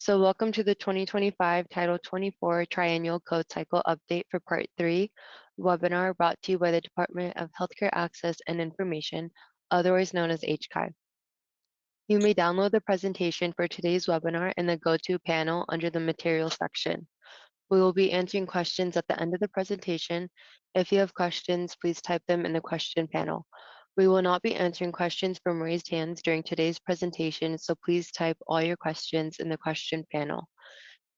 So welcome to the 2025 Title 24 Triennial Code Cycle Update for Part 3 webinar brought to you by the Department of Healthcare Access and Information, otherwise known as HCAI. You may download the presentation for today's webinar in the Go To panel under the Materials section. We will be answering questions at the end of the presentation. If you have questions, please type them in the question panel. We will not be answering questions from raised hands during today's presentation, so please type all your questions in the question panel.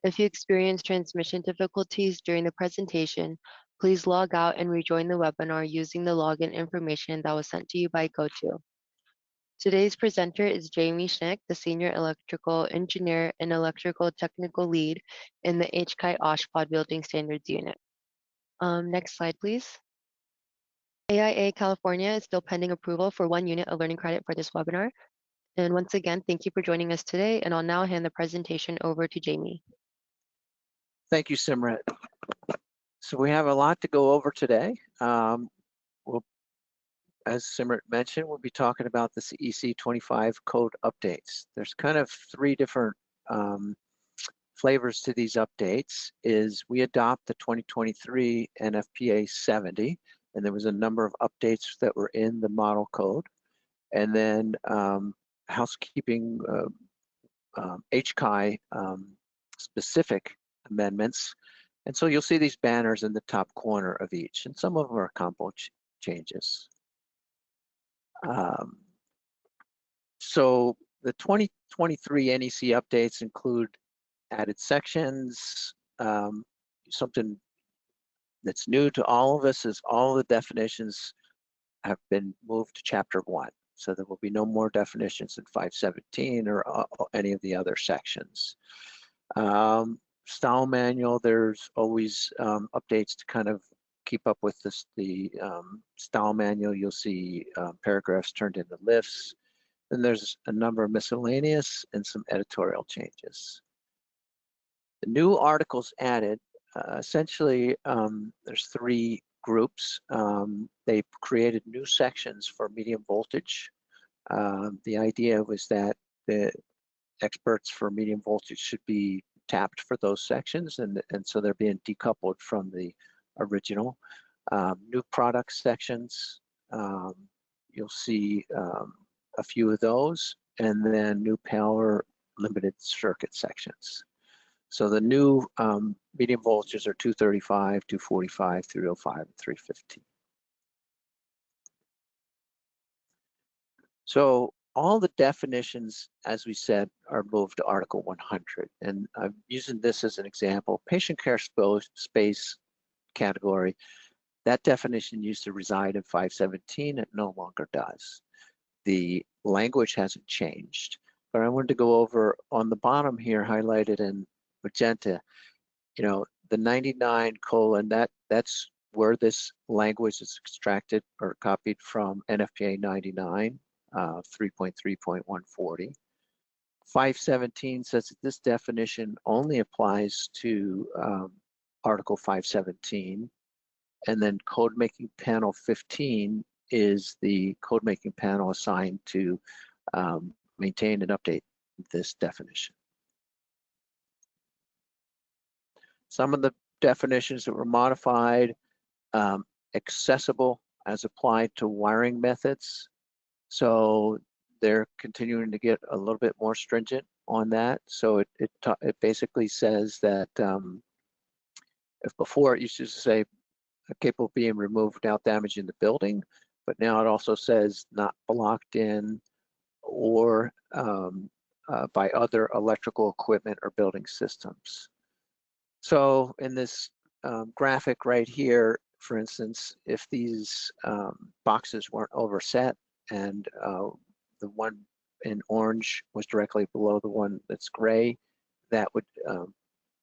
If you experience transmission difficulties during the presentation, please log out and rejoin the webinar using the login information that was sent to you by GoTo. Today's presenter is Jamie Schnick, the Senior Electrical Engineer and Electrical Technical Lead in the HCAI OSHPD Building Standards Unit. Next slide, please. AIA California is still pending approval for 1 unit of learning credit for this webinar. And once again, thank you for joining us today, and I'll now hand the presentation over to Jamie. Thank you, Simrit. So we have a lot to go over today. As Simrit mentioned, we'll be talking about the CEC 25 code updates. There's kind of 3 different flavors to these updates. We adopt the 2023 NFPA 70, and there was a number of updates that were in the model code. And then housekeeping HCAI specific amendments. And so you'll see these banners in the top corner of each, and some of them are combo changes. So the 2023 NEC updates include added sections. Something that's new to all of us is all the definitions have been moved to Chapter 1. So there will be no more definitions in 517 or any of the other sections. Style manual, there's always updates to kind of keep up with this, the style manual. You'll see paragraphs turned into lists. Then there's a number of miscellaneous and some editorial changes. The new articles added, essentially there's 3 groups. They created new sections for medium voltage. The idea was that the experts for medium voltage should be tapped for those sections, and so they're being decoupled from the original. New product sections, you'll see a few of those, and then new power limited circuit sections. So the new medium voltages are 235, 245, 305, and 315. So all the definitions, as we said, are moved to Article 100. And I'm using this as an example. Patient care space category, that definition used to reside in 517. It no longer does. The language hasn't changed. But I wanted to go over on the bottom here, highlighted in magenta, you know, the 99 colon, that's where this language is extracted or copied from NFPA 99, 3.3.140. 517 says that this definition only applies to Article 517, and then Code Making Panel 15 is the code making panel assigned to maintain and update this definition. Some of the definitions that were modified, accessible as applied to wiring methods. So they're continuing to get a little bit more stringent on that. So it basically says that if before it used to say capable of being removed without damaging the building, but now it also says not blocked in or by other electrical equipment or building systems. So in this graphic right here, for instance, if these boxes weren't overset and the one in orange was directly below the one that's gray, that would,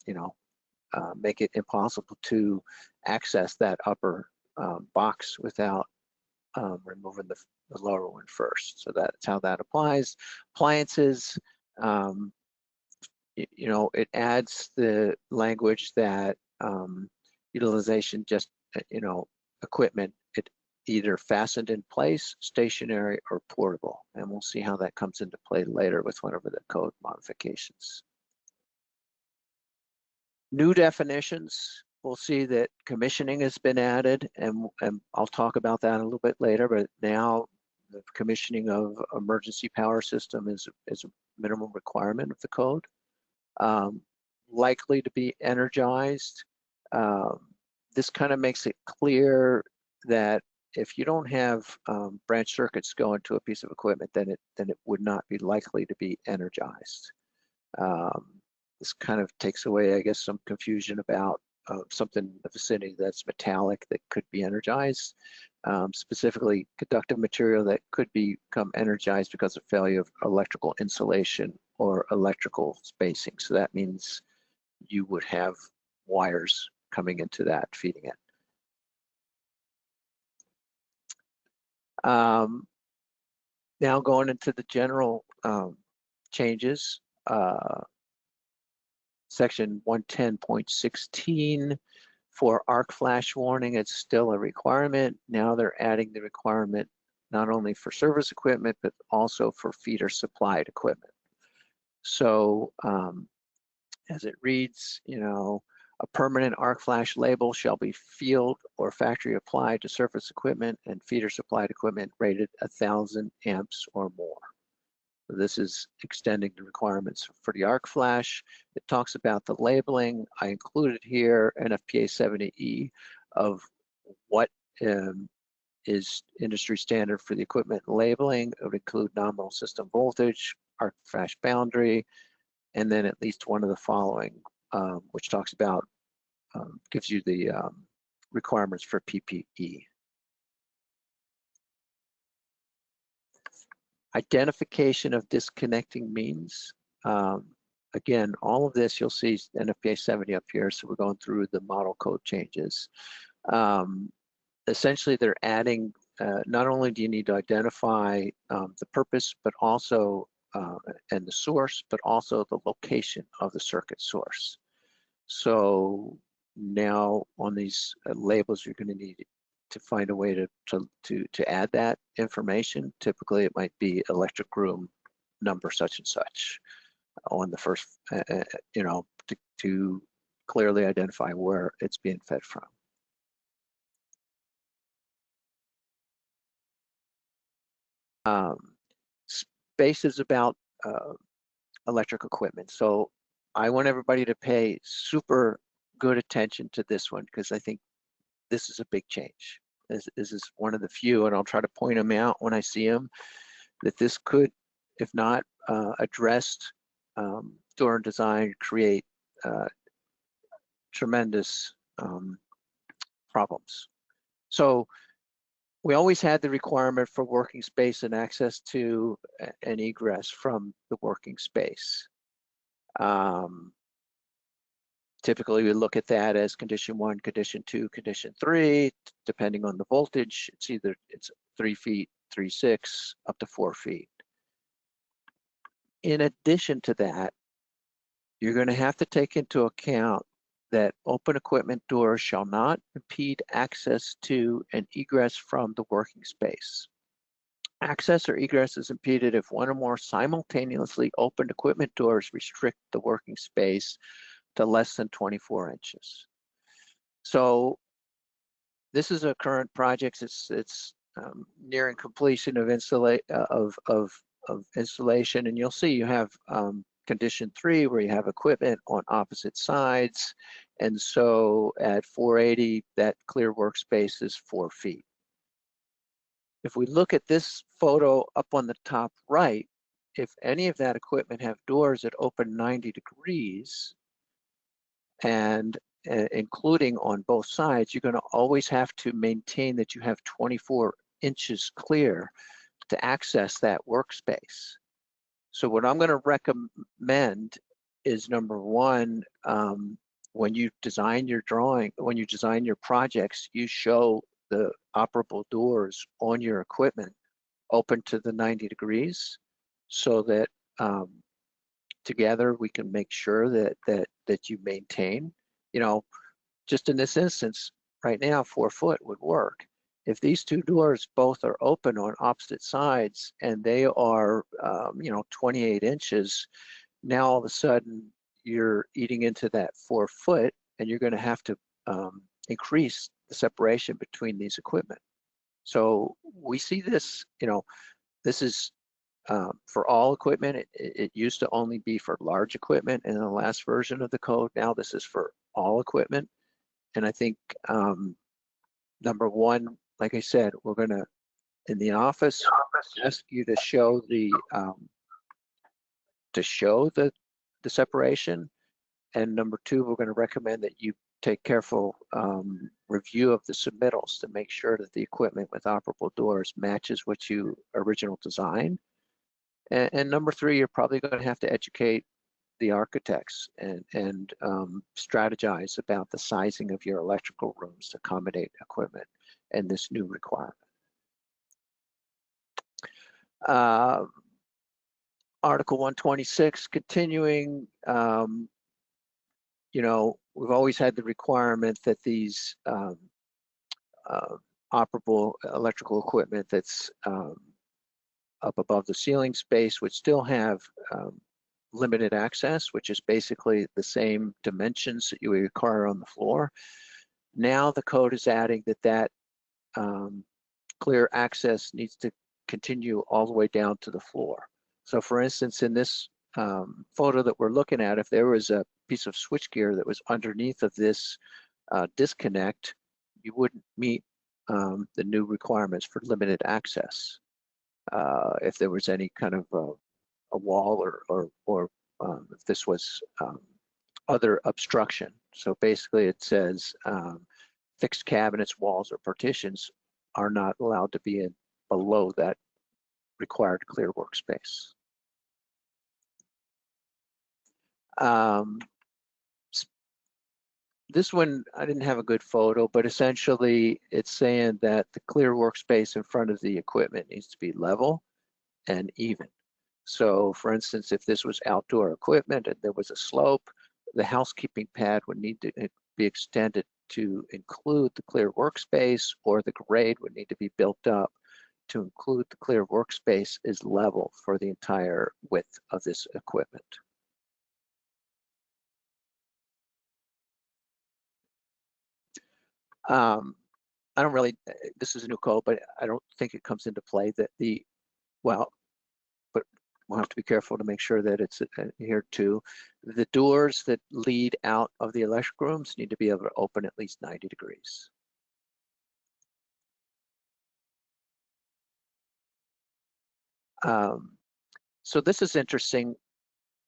you know, make it impossible to access that upper box without removing the lower one first. So that's how that applies. Appliances, you know, it adds the language that utilization just, you know, equipment, it either fastened in place, stationary, or portable. And we'll see how that comes into play later with one of the code modifications. New definitions, we'll see that commissioning has been added, and I'll talk about that a little bit later, but now the commissioning of emergency power system is a minimum requirement of the code. Likely to be energized. This kind of makes it clear that if you don't have branch circuits going to a piece of equipment, then it would not be likely to be energized. This kind of takes away, I guess, some confusion about something in the vicinity that's metallic that could be energized, specifically conductive material that could become energized because of failure of electrical insulation or electrical spacing. So that means you would have wires coming into that, feeding it. Now going into the general changes, section 110.16 for arc flash warning, it's still a requirement. Now they're adding the requirement not only for service equipment, but also for feeder supplied equipment. So as it reads, you know, a permanent arc flash label shall be field or factory applied to surface equipment and feeder supplied equipment rated 1,000 amps or more. So this is extending the requirements for the arc flash. It talks about the labeling. I included here NFPA 70E of what is industry standard for the equipment labeling. It would include nominal system voltage, arc flash boundary, and then at least one of the following, which talks about, gives you the requirements for PPE. Identification of disconnecting means. Again, all of this you'll see NFPA 70 up here, so we're going through the model code changes. Essentially, they're adding, not only do you need to identify the purpose, but also and the source, but also the location of the circuit source. So now on these labels, you're going to need to find a way to add that information. Typically, it might be electric room number such and such on the first, you know, to clearly identify where it's being fed from. Space is about electric equipment. So I want everybody to pay super good attention to this one because I think this is a big change. This is one of the few, and I'll try to point them out when I see them, that this could, if not addressed during design, create tremendous problems. So we always had the requirement for working space and access to an egress from the working space. Typically, we look at that as condition 1, condition 2, condition 3, depending on the voltage. It's 3 feet, 3.6, up to 4 feet. In addition to that, you're going to have to take into account that open equipment doors shall not impede access to and egress from the working space. Access or egress is impeded if one or more simultaneously opened equipment doors restrict the working space to less than 24 inches. So this is a current project. It's nearing completion of installation, and you'll see you have condition 3 where you have equipment on opposite sides, and so at 480 that clear workspace is 4 feet. If we look at this photo up on the top right, if any of that equipment have doors that open 90 degrees, and including on both sides, you're going to always have to maintain that you have 24 inches clear to access that workspace. So what I'm going to recommend is, number one, when you design your projects, you show the operable doors on your equipment open to the 90 degrees, so that together we can make sure that you maintain. You know, just in this instance, right now, 4 foot would work. If these two doors both are open on opposite sides and they are, you know, 28 inches, now all of a sudden you're eating into that 4 foot, and you're going to have to increase the separation between these equipment. So we see this, this is for all equipment. It used to only be for large equipment in the last version of the code. Now this is for all equipment. And I think number one, like I said, we're going to, in the office, ask you to show the separation. And number two, we're going to recommend that you take careful review of the submittals to make sure that the equipment with operable doors matches what you original design. And number three, you're probably going to have to educate the architects and strategize about the sizing of your electrical rooms to accommodate equipment and this new requirement. Article 126, continuing, we've always had the requirement that these operable electrical equipment that's up above the ceiling space would still have limited access, which is basically the same dimensions that you require on the floor. Now the code is adding that clear access needs to continue all the way down to the floor. So for instance, in this photo that we're looking at, if there was a piece of switchgear that was underneath of this disconnect, you wouldn't meet the new requirements for limited access. If there was any kind of a wall or if this was other obstruction. So basically it says fixed cabinets, walls, or partitions are not allowed to be in below that required clear workspace. This one, I didn't have a good photo, but essentially it's saying that the clear workspace in front of the equipment needs to be level and even. So for instance, if this was outdoor equipment and there was a slope, the housekeeping pad would need to be extended to include the clear workspace, or the grade would need to be built up to include the clear workspace is level for the entire width of this equipment. I don't really, this is a new code, but I don't think it comes into play that but we'll have to be careful to make sure that it's adhered to. The doors that lead out of the electric rooms need to be able to open at least 90 degrees. So this is interesting.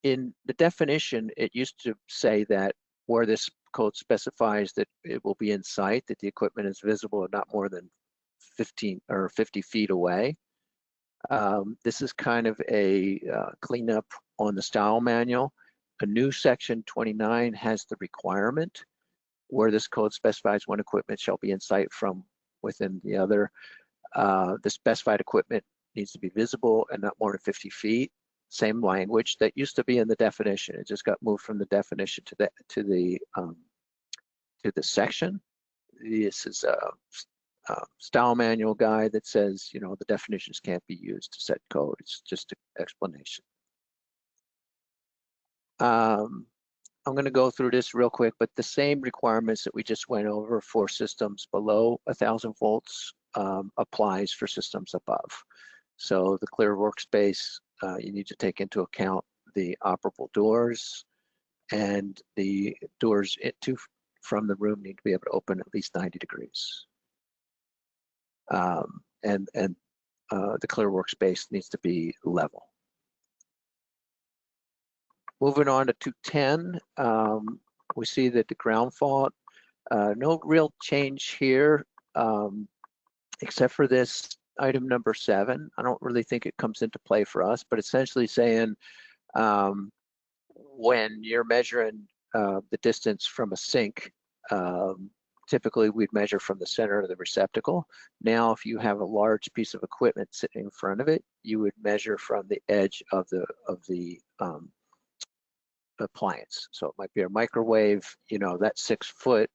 In the definition, it used to say that where this code specifies that it will be in sight, that the equipment is visible and not more than 15 or 50 feet away. This is kind of a cleanup on the style manual. A new section 29 has the requirement where this code specifies when equipment shall be in sight from within the other. The specified equipment needs to be visible and not more than 50 feet. Same language that used to be in the definition. It just got moved from the definition to the section. This is a style manual guide that says, the definitions can't be used to set code. It's just an explanation. I'm going to go through this real quick, but the same requirements that we just went over for systems below 1,000 volts applies for systems above. So the clear workspace, you need to take into account the operable doors, and the doors from the room need to be able to open at least 90 degrees. And the clear workspace needs to be level. Moving on to 210, we see that the ground fault, no real change here, except for this item number 7. I don't really think it comes into play for us, but essentially saying when you're measuring the distance from a sink, typically we'd measure from the center of the receptacle. Now, if you have a large piece of equipment sitting in front of it, you would measure from the edge of the appliance. So it might be a microwave, that's 6 foot.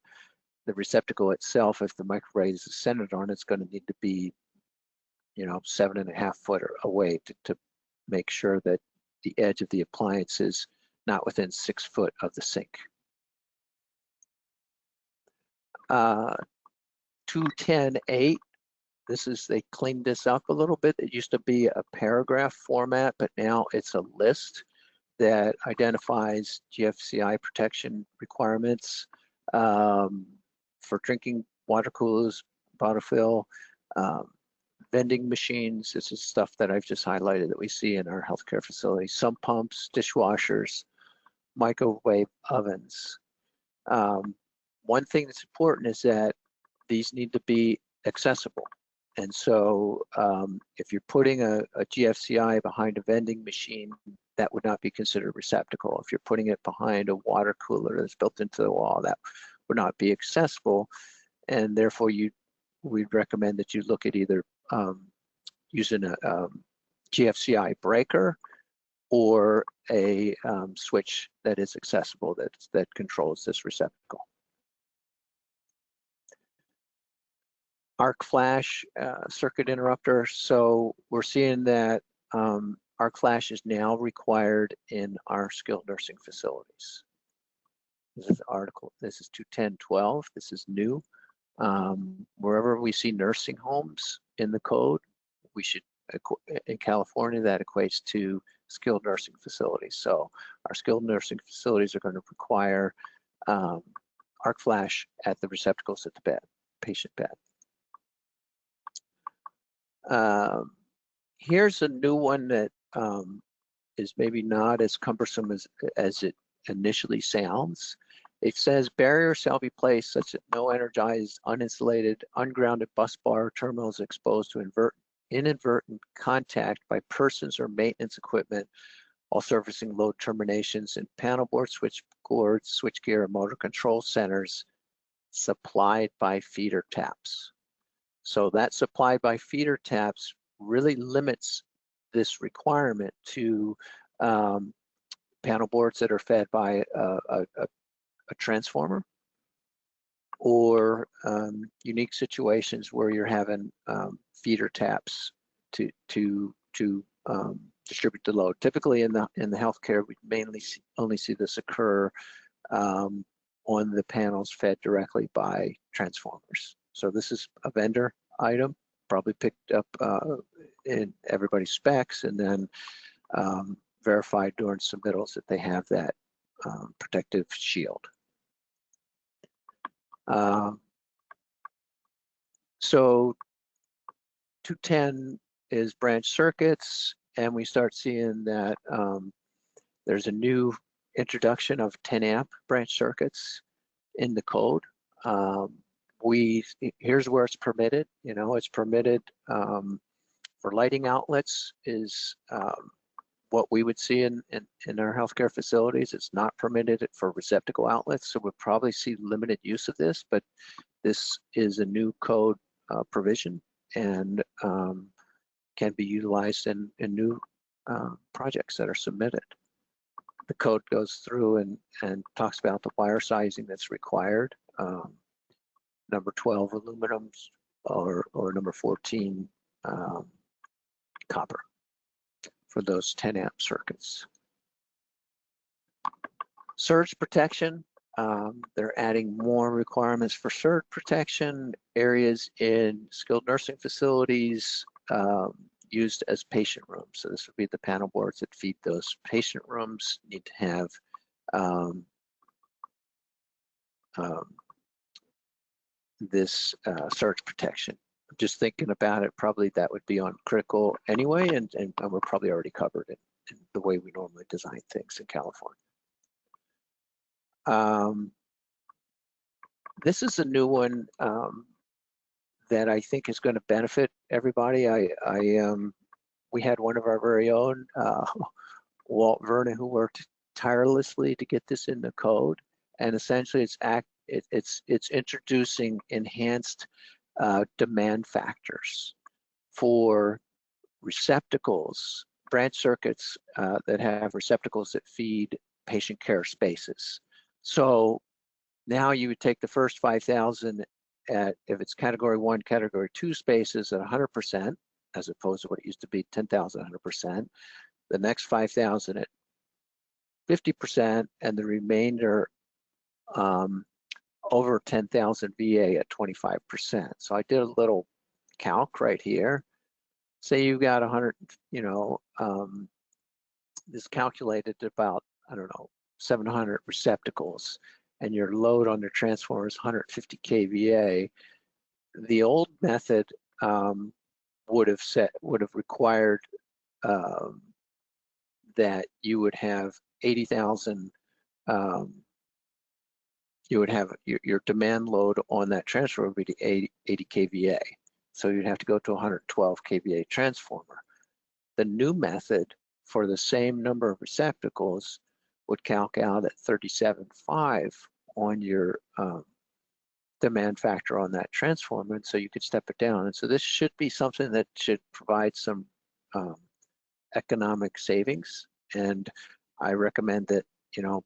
The receptacle itself, if the microwave is centered on, it's going to need to be 7.5 foot away to make sure that the edge of the appliance is not within 6 foot of the sink. 210.8, they cleaned this up a little bit. It used to be a paragraph format, but now it's a list that identifies GFCI protection requirements for drinking water coolers, bottle fill, vending machines. This is stuff that I've just highlighted that we see in our healthcare facilities. Sump pumps, dishwashers, microwave ovens. One thing that's important is that these need to be accessible. And so if you're putting a GFCI behind a vending machine, that would not be considered receptacle. If you're putting it behind a water cooler that's built into the wall, that would not be accessible. And therefore, we'd recommend that you look at either using a GFCI breaker or a switch that is accessible that controls this receptacle. Arc flash circuit interrupter. So we're seeing that arc flash is now required in our skilled nursing facilities. This is article. This is 210.12. This is new. Wherever we see nursing homes in the code, we should, in California, that equates to skilled nursing facilities. So our skilled nursing facilities are going to require arc flash at the receptacles at the bed, patient bed. Here's a new one that is maybe not as cumbersome as it initially sounds. It says barriers shall be placed such that no energized, uninsulated, ungrounded bus bar terminals exposed to inadvertent contact by persons or maintenance equipment while servicing load terminations in panel board, switchboard, switchgear, and motor control centers supplied by feeder taps. So that supplied by feeder taps really limits this requirement to panel boards that are fed by a transformer, or unique situations where you're having feeder taps to distribute the load. Typically in the healthcare, we mainly only see this occur on the panels fed directly by transformers. So this is a vendor item, probably picked up in everybody's specs, and then verified during submittals that they have that protective shield. So 210 is branch circuits, and we start seeing that there's a new introduction of 10 amp branch circuits in the code. Here's where it's permitted. You know, it's permitted for lighting outlets is what we would see in our healthcare facilities. It's not permitted for receptacle outlets, so we'll probably see limited use of this, but this is a new code provision and can be utilized in new projects that are submitted. The code goes through and talks about the wire sizing that's required. Number 12 aluminums or number 14 copper for those 10 amp circuits. Surge protection, they're adding more requirements for surge protection. Areas in skilled nursing facilities used as patient rooms. So this would be the panel boards that feed those patient rooms need to have this surge protection. Just thinking about it, probably that would be on critical anyway, and we're probably already covered in the way we normally design things in California. This is a new one that I think is going to benefit everybody. We had one of our very own, Walt Vernon, who worked tirelessly to get this in the code, and essentially it's introducing enhanced demand factors for receptacles, branch circuits that have receptacles that feed patient care spaces. So now you would take the first 5,000 at, if it's category 1, category 2 spaces at 100%, as opposed to what it used to be 10,000 100%. The next 5,000 at 50%, and the remainder over 10,000 VA at 25%. So I did a little calc right here. Say you got 100, this calculated about, I don't know, 700 receptacles, and your load on the transformer is 150 kVA. The old method would have required that you would have 80,000. You would have your demand load on that transformer would be 80 kVA. So you'd have to go to a 112 kVA transformer. The new method for the same number of receptacles would calc out at 37.5 on your demand factor on that transformer, and so you could step it down. And so this should be something that should provide some economic savings, and I recommend that you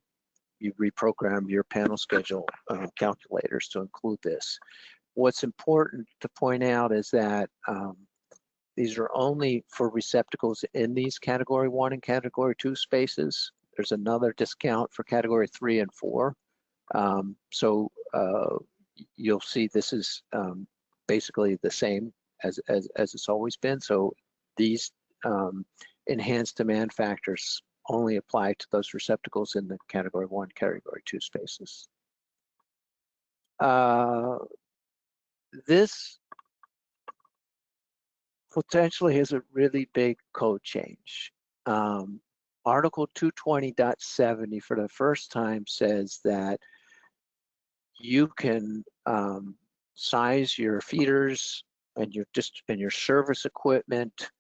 reprogram your panel schedule calculators to include this. What's important to point out is that these are only for receptacles in these category 1 and category 2 spaces. There's another discount for category 3 and 4. So you'll see this is basically the same as it's always been. So these enhanced demand factors only apply to those receptacles in the category 1, category 2 spaces. This potentially is a really big code change. Article 220.70 for the first time says that you can size your feeders and your service equipment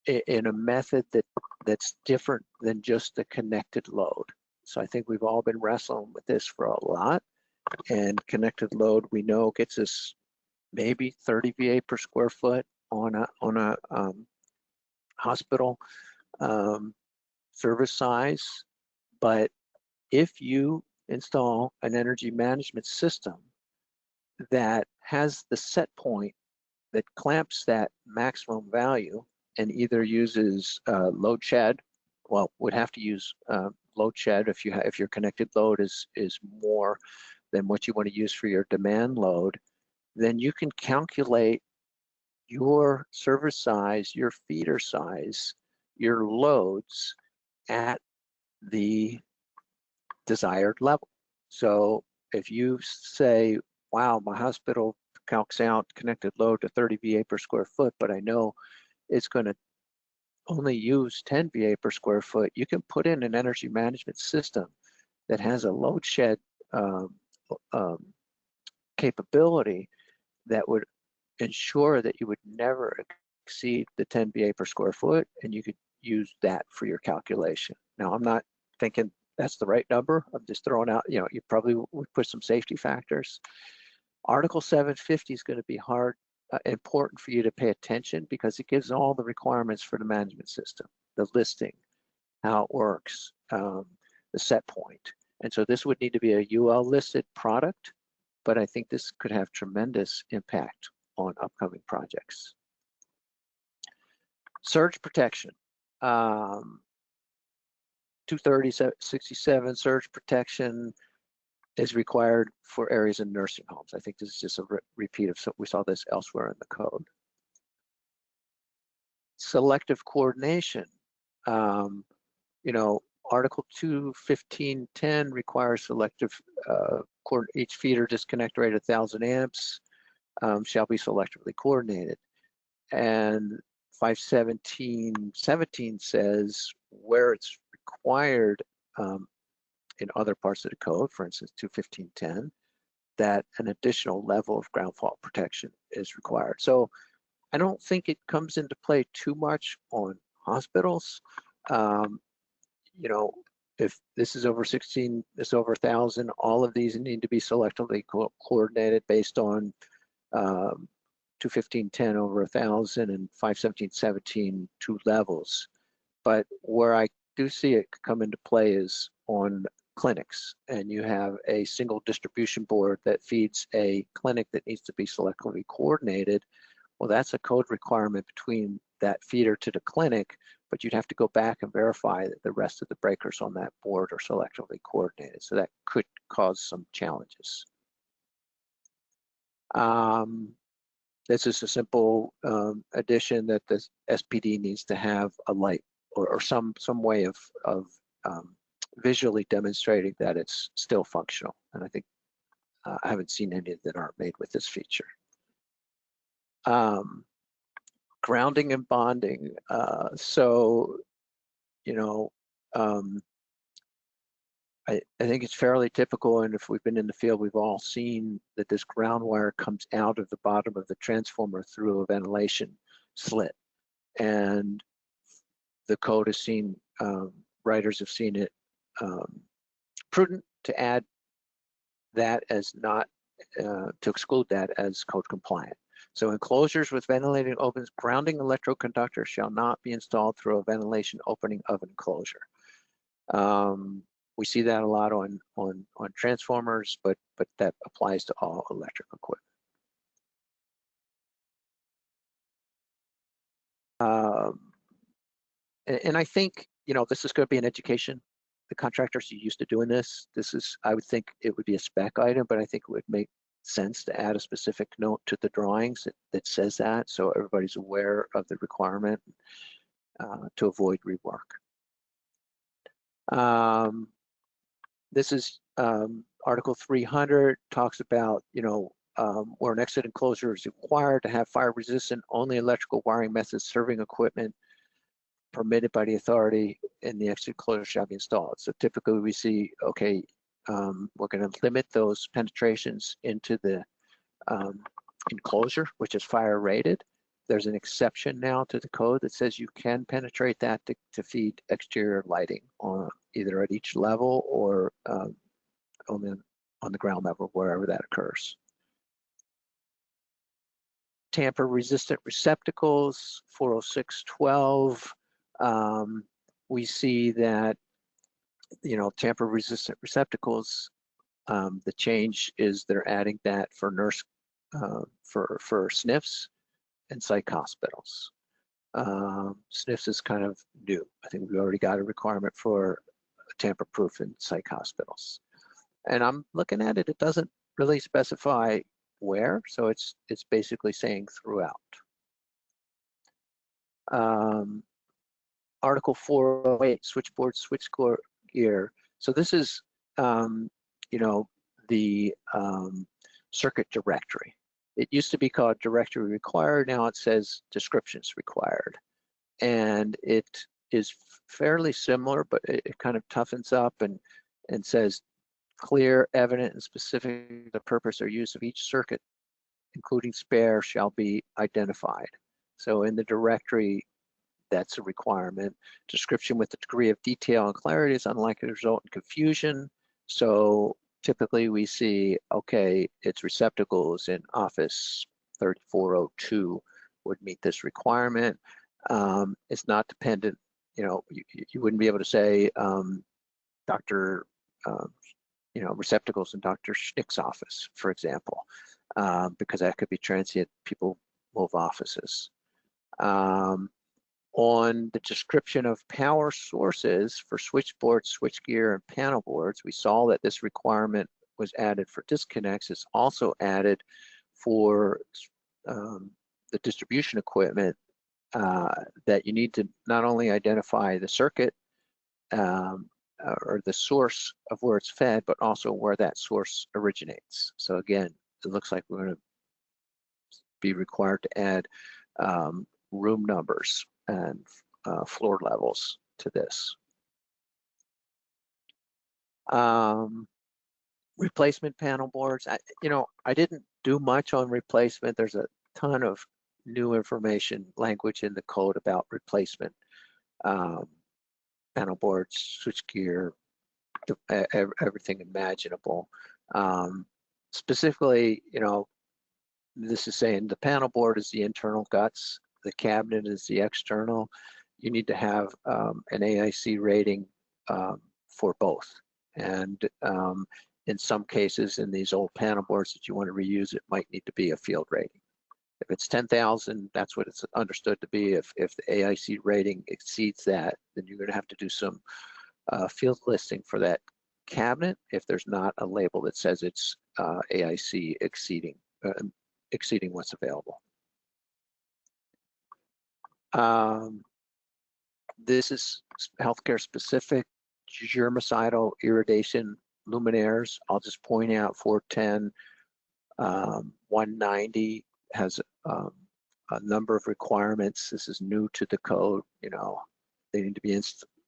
in a method that's different than just the connected load. So I think we've all been wrestling with this for a lot, and connected load we know gets us maybe 30 VA per square foot on a hospital service size. But if you install an energy management system that has the set point that clamps that maximum value and either uses load shed, well, would have to use load shed if your connected load is more than what you want to use for your demand load, then you can calculate your service size, your feeder size, your loads at the desired level. So if you say, wow, my hospital calcs out connected load to 30 VA per square foot, but I know it's going to only use 10 VA per square foot, you can put in an energy management system that has a load shed capability that would ensure that you would never exceed the 10 VA per square foot, and you could use that for your calculation. Now, I'm not thinking that's the right number. I'm just throwing out, you probably would put some safety factors. Article 750 is going to be important for you to pay attention because it gives all the requirements for the management system, the listing, how it works, the set point. And so this would need to be a UL listed product, but I think this could have tremendous impact on upcoming projects. Surge protection. 230.67 surge protection is required for areas in nursing homes. I think this is just a repeat of we saw this elsewhere in the code. Selective coordination. Article 215.10 requires selective each feeder disconnect rate 1,000 amps shall be selectively coordinated. And 517.17 says where it's required in other parts of the code, for instance 215.10, that an additional level of ground fault protection is required. So I don't think it comes into play too much on hospitals. If this is over 16, this is over 1,000, all of these need to be selectively coordinated based on 215.10 over 1,000 and 517.17 two levels. But where I do see it come into play is on clinics, and you have a single distribution board that feeds a clinic that needs to be selectively coordinated. Well, that's a code requirement between that feeder to the clinic, but you'd have to go back and verify that the rest of the breakers on that board are selectively coordinated. So that could cause some challenges. This is a simple addition that the SPD needs to have a light or some way of visually demonstrating that it's still functional. And I think I haven't seen any that aren't made with this feature. Grounding and bonding. So, you know, I think it's fairly typical, and if we've been in the field, we've all seen that this ground wire comes out of the bottom of the transformer through a ventilation slit. And the code has seen, writers have seen it prudent to add that as not, to exclude that as code compliant. So enclosures with ventilating opens, grounding electroconductor shall not be installed through a ventilation opening of an enclosure. We see that a lot on transformers, but that applies to all electric equipment. And I think, you know, this is going to be an education. The contractors are used to doing this. This is, I would think it would be a spec item, but I think it would make sense to add a specific note to the drawings that says that, so everybody's aware of the requirement to avoid rework. This is Article 300, talks about, you know, where an exit enclosure is required to have fire resistant, only electrical wiring methods serving equipment permitted by the authority in the exit enclosure shall be installed. So typically we see, okay, we're going to limit those penetrations into the enclosure, which is fire rated. There's an exception now to the code that says you can penetrate that to feed exterior lighting on either at each level or on the ground level, wherever that occurs. Tamper resistant receptacles, 40612. We see that, you know, tamper resistant receptacles, the change is they're adding that for nurse, for SNFs and psych hospitals. SNFs is kind of new. I think we already got a requirement for tamper proof in psych hospitals. And I'm looking at it, it doesn't really specify where, so it's basically saying throughout. Article 408, switchboard switchgear. So this is, you know, the circuit directory. It used to be called directory required. Now it says descriptions required. And it is fairly similar, but it kind of toughens up and says clear, evident, and specific the purpose or use of each circuit, including spare, shall be identified. So in the directory, that's a requirement. Description with the degree of detail and clarity is unlikely to result in confusion. So typically we see, okay, it's receptacles in Office 3402 would meet this requirement. It's not dependent, you know, you wouldn't be able to say Dr. You know, receptacles in Dr. Schnick's office, for example, because that could be transient, people move offices. On the description of power sources for switchboards, switchgear, and panel boards, we saw that this requirement was added for disconnects. It's also added for the distribution equipment, that you need to not only identify the circuit or the source of where it's fed, but also where that source originates. So again, it looks like we're going to be required to add room numbers and floor levels to this. Replacement panel boards. You know, I didn't do much on replacement. There's a ton of new information, language in the code about replacement. Panel boards, switchgear, everything imaginable. Specifically, you know, this is saying the panel board is the internal guts, the cabinet is the external. You need to have an AIC rating for both. And in some cases, in these old panel boards that you want to reuse, it might need to be a field rating. If it's 10,000, that's what it's understood to be. If the AIC rating exceeds that, then you're going to have to do some field listing for that cabinet if there's not a label that says it's AIC exceeding what's available. This is healthcare specific germicidal irradiation luminaires. I'll just point out 410, 190 has a number of requirements. This is new to the code. You know, they need to be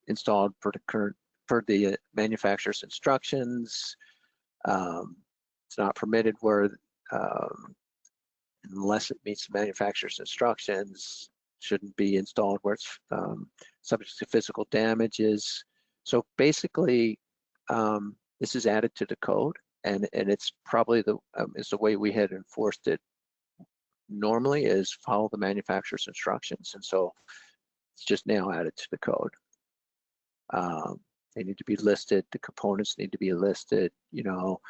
installed per the manufacturer's instructions. It's not permitted where unless it meets the manufacturer's instructions. Shouldn't be installed where it's subject to physical damages. So basically, this is added to the code, and it's probably the way we had enforced it normally, is follow the manufacturer's instructions, and so it's just now added to the code. They need to be listed. The components need to be listed. You know.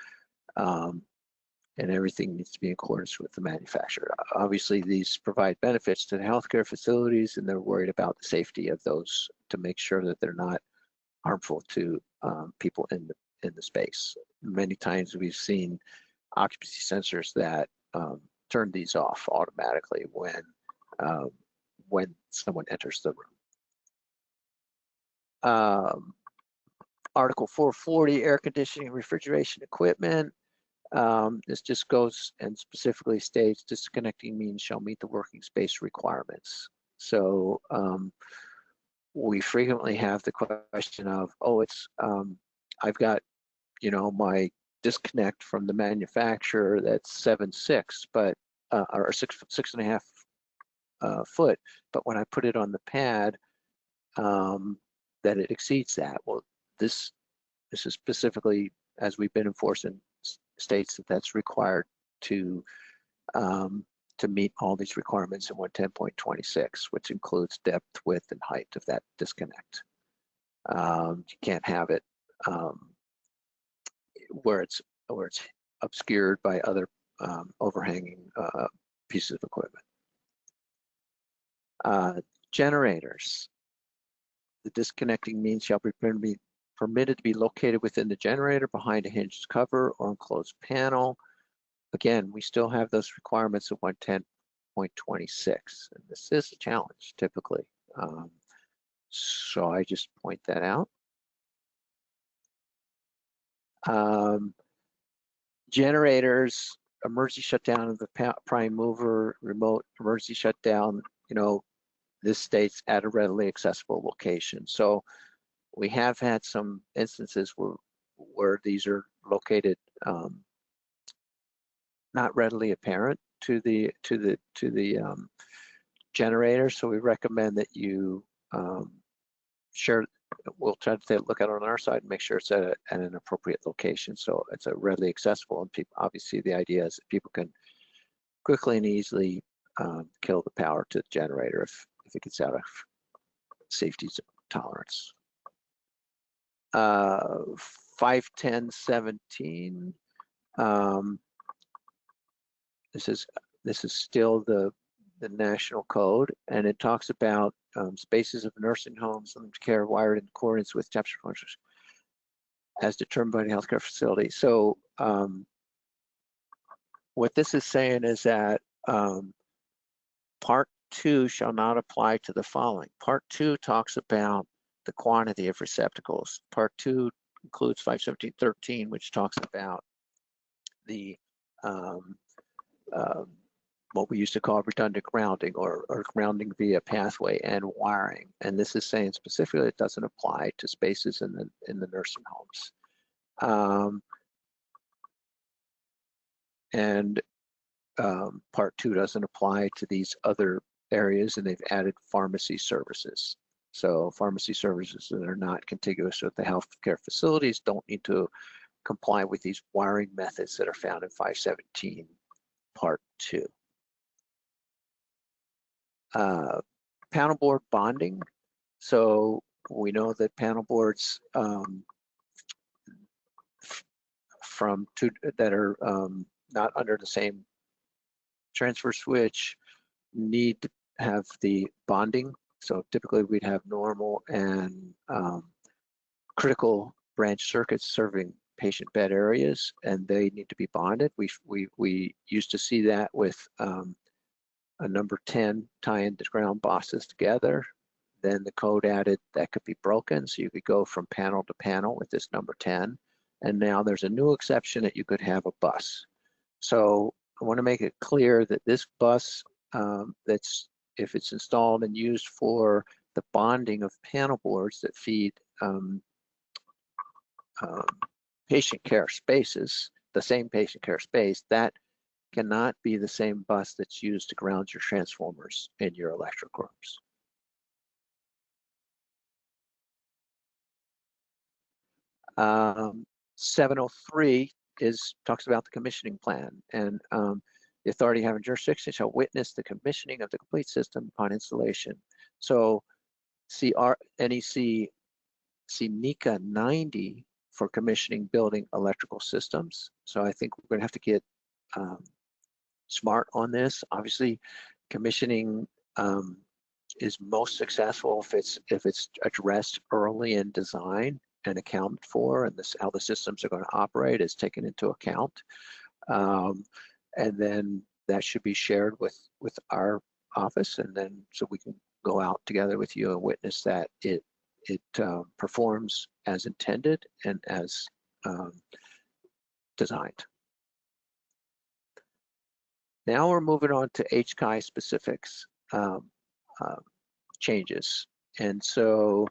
And everything needs to be in accordance with the manufacturer. Obviously, these provide benefits to the healthcare facilities, and they're worried about the safety of those to make sure that they're not harmful to people in the space. Many times we've seen occupancy sensors that turn these off automatically when someone enters the room. Article 440, air conditioning, refrigeration equipment. This just goes and specifically states disconnecting means shall meet the working space requirements. So we frequently have the question of, oh, it's I've got, you know, my disconnect from the manufacturer that's 7.6, but or 6.5 foot, but when I put it on the pad, that it exceeds that. Well, this is specifically, as we've been enforcing, states that that's required to meet all these requirements in 110.26, which includes depth, width, and height of that disconnect. You can't have it where it's obscured by other overhanging pieces of equipment. Generators. The disconnecting means shall be permitted to be located within the generator, behind a hinged cover or enclosed panel. Again, we still have those requirements of 110.26, and this is a challenge typically. So I just point that out. Generators, emergency shutdown of the prime mover, remote emergency shutdown, you know, this states at a readily accessible location. So we have had some instances where these are located not readily apparent to the generator. So we recommend that you share. We'll try to look at it on our side and make sure it's at an appropriate location, so it's a readily accessible. And people, obviously, the idea is that people can quickly and easily kill the power to the generator if it gets out of safety tolerance. 510.17. This is still the national code, and it talks about spaces of nursing homes and care wired in accordance with temperature functions as determined by the healthcare facility. So what this is saying is that Part 2 shall not apply to the following. Part 2 talks about the quantity of receptacles. Part 2 includes 517.13, which talks about the what we used to call redundant grounding or grounding via pathway and wiring. And this is saying specifically it doesn't apply to spaces in the nursing homes. Part 2 doesn't apply to these other areas, and they've added pharmacy services. So pharmacy services that are not contiguous with the healthcare facilities don't need to comply with these wiring methods that are found in 517 Part 2. Panel board bonding. So we know that panel boards from two that are not under the same transfer switch need to have the bonding. So typically we'd have normal and critical branch circuits serving patient bed areas, and they need to be bonded. We used to see that with a number 10 tying the ground bosses together. Then the code added that could be broken, so you could go from panel to panel with this number 10. And now there's a new exception that you could have a bus. So I want to make it clear that this bus, that's if it's installed and used for the bonding of panel boards that feed patient care spaces, the same patient care space, that cannot be the same bus that's used to ground your transformers in your electric rooms. Um, 703 talks about the commissioning plan, and the authority having jurisdiction shall witness the commissioning of the complete system upon installation. So NEC NECA 90 for commissioning building electrical systems. So I think we're going to have to get smart on this. Obviously, commissioning is most successful if it's addressed early in design and accounted for, and how the systems are going to operate is taken into account. And then that should be shared with our office, and then so we can go out together with you and witness that it performs as intended and as designed. Now we're moving on to HCAI specifics changes. And so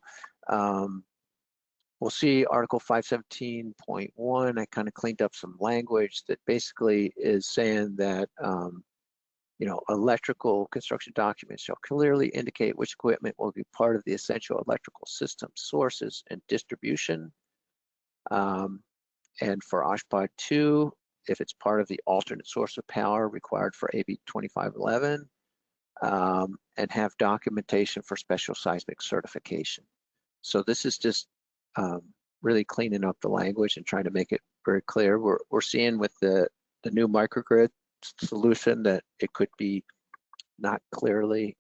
we'll see Article 517.1. I kind of cleaned up some language that basically is saying that electrical construction documents shall clearly indicate which equipment will be part of the essential electrical system sources and distribution. And for OSHPD 2, if it's part of the alternate source of power required for AB 2511, and have documentation for special seismic certification. So this is just really cleaning up the language and trying to make it very clear. We're seeing with the new microgrid solution that it could be not clearly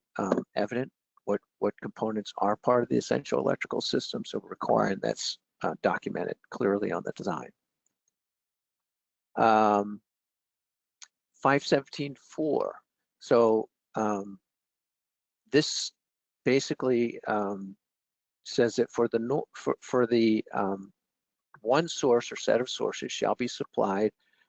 evident what components are part of the essential electrical system, so we're requiring that's documented clearly on the design. 517.4. So this basically says that for the one source or set of sources shall be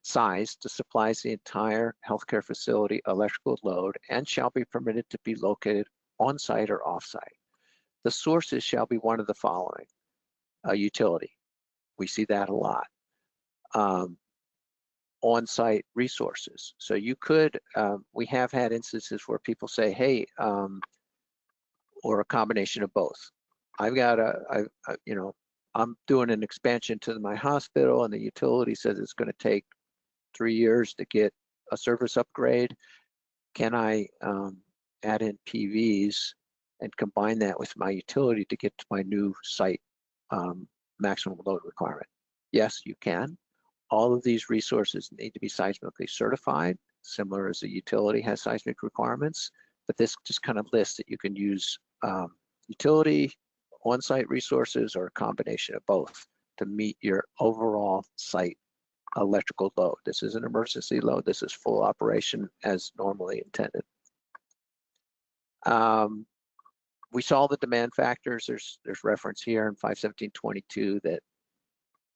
sized to supply the entire healthcare facility electrical load and shall be permitted to be located on-site or off-site. The sources shall be one of the following: a utility. We see that a lot. On-site resources. So you could, we have had instances where people say, hey, or a combination of both. I've got I'm doing an expansion to my hospital and the utility says it's going to take 3 years to get a service upgrade. Can I add in PVs and combine that with my utility to get to my new site maximum load requirement? Yes, you can. All of these resources need to be seismically certified, similar as a utility has seismic requirements, but this just kind of lists that you can use utility, on-site resources, or a combination of both to meet your overall site electrical load. This is an emergency load. This is full operation as normally intended. We saw the demand factors. There's reference here in 517.22 that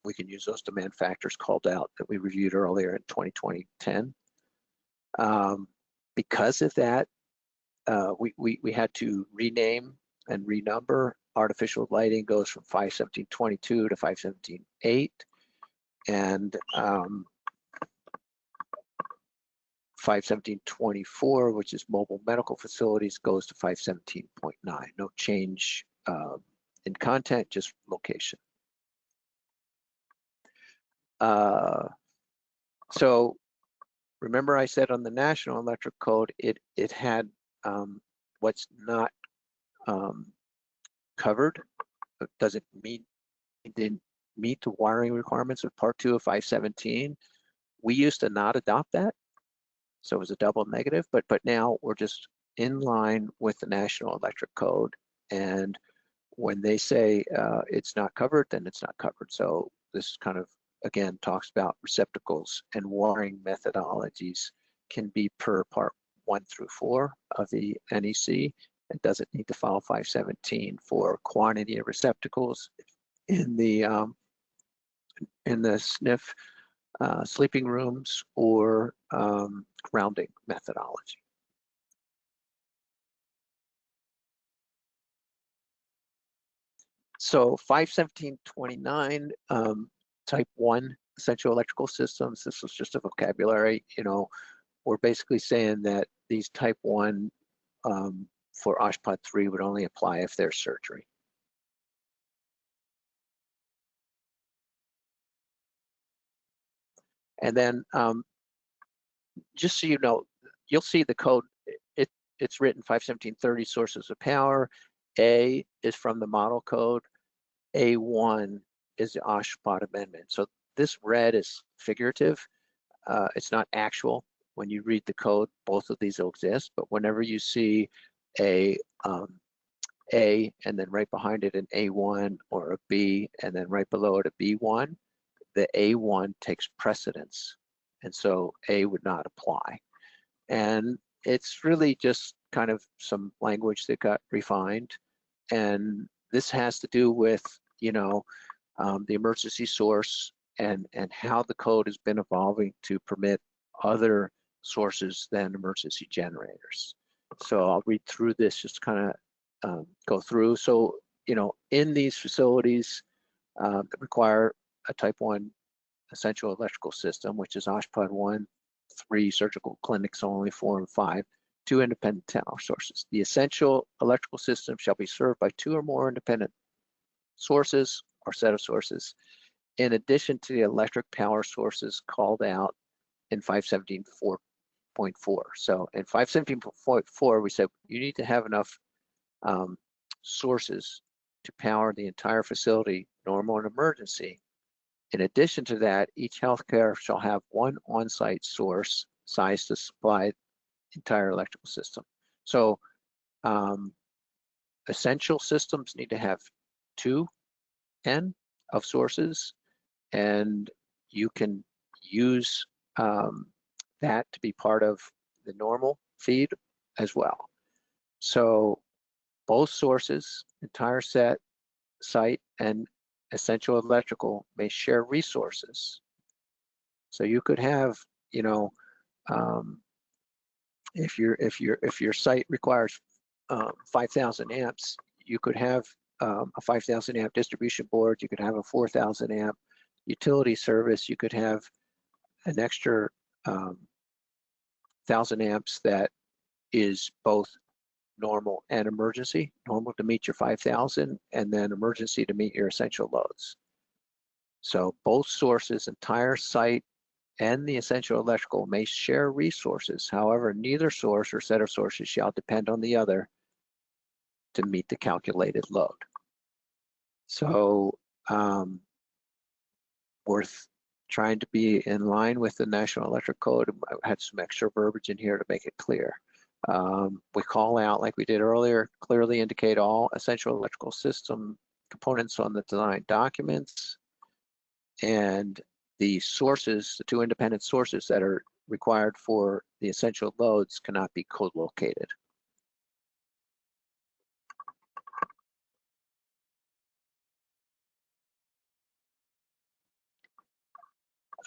we can use those demand factors called out that we reviewed earlier in 2010. Because of that, we had to rename and renumber. Artificial lighting goes from 517.22 to 517.8, and 517.24, which is mobile medical facilities, goes to 517.9. No change in content, just location. So remember I said on the National Electric Code, it had what's not covered. It didn't meet the wiring requirements of Part 2 of 517. We used to not adopt that. So it was a double negative, but now we're just in line with the National Electric Code. And when they say it's not covered, then it's not covered. So this kind of, again, talks about receptacles and wiring methodologies can be per part 1 through 4 of the NEC. It doesn't need to follow 517 for quantity of receptacles in the SNF sleeping rooms or grounding methodology. So 517.29, type 1 essential electrical systems. This was just a vocabulary. We're basically saying that these type 1 for OSHPD 3 would only apply if there's surgery. And then just so you know, you'll see the code, it's written 517.30 sources of power. A is from the model code. A1 is the OSHPD amendment. So this red is figurative. It's not actual. When you read the code, both of these will exist, but whenever you see a and then right behind it an A1 or a B and then right below it a B1, the A1 takes precedence. And so A would not apply. And it's really just kind of some language that got refined. And this has to do with, the emergency source and how the code has been evolving to permit other sources than emergency generators. So I'll read through this, just kind of go through. So, in these facilities that require a type 1 essential electrical system, which is OSHPD 1, 3 surgical clinics only, 4 and 5, 2 independent power sources. The essential electrical system shall be served by 2 or more independent sources or set of sources, in addition to the electric power sources called out in 517.4.4. So in 517.4, we said you need to have enough sources to power the entire facility, normal and emergency. In addition to that, each healthcare shall have 1 on-site source sized to supply the entire electrical system. So essential systems need to have 2N of sources, and you can use that to be part of the normal feed as well. So both sources, entire site, and essential electrical may share resources. So you could have, if your site requires 5,000 amps, you could have a 5,000 amp distribution board. You could have a 4,000 amp utility service. You could have an extra 1,000 amps that is both normal and emergency. Normal to meet your 5,000, and then emergency to meet your essential loads. So both sources, entire site, and the essential electrical may share resources. However, neither source or set of sources shall depend on the other to meet the calculated load. So worth trying to be in line with the National Electric Code. I had some extra verbiage in here to make it clear. We call out, like we did earlier, clearly indicate all essential electrical system components on the design documents, and the sources, the 2 independent sources that are required for the essential loads cannot be co-located.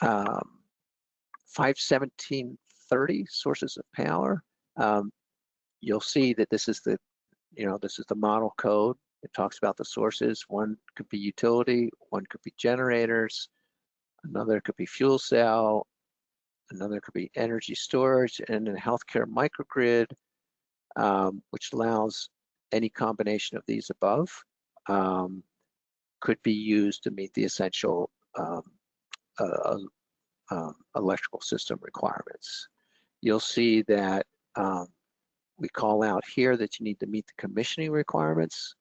Um, 517.30 sources of power. You'll see that this is the, this is the model code. It talks about the sources. One could be utility, one could be generators, another could be fuel cell, another could be energy storage, and a healthcare microgrid, which allows any combination of these above, could be used to meet the essential electrical system requirements. You'll see that we call out here that you need to meet the commissioning requirements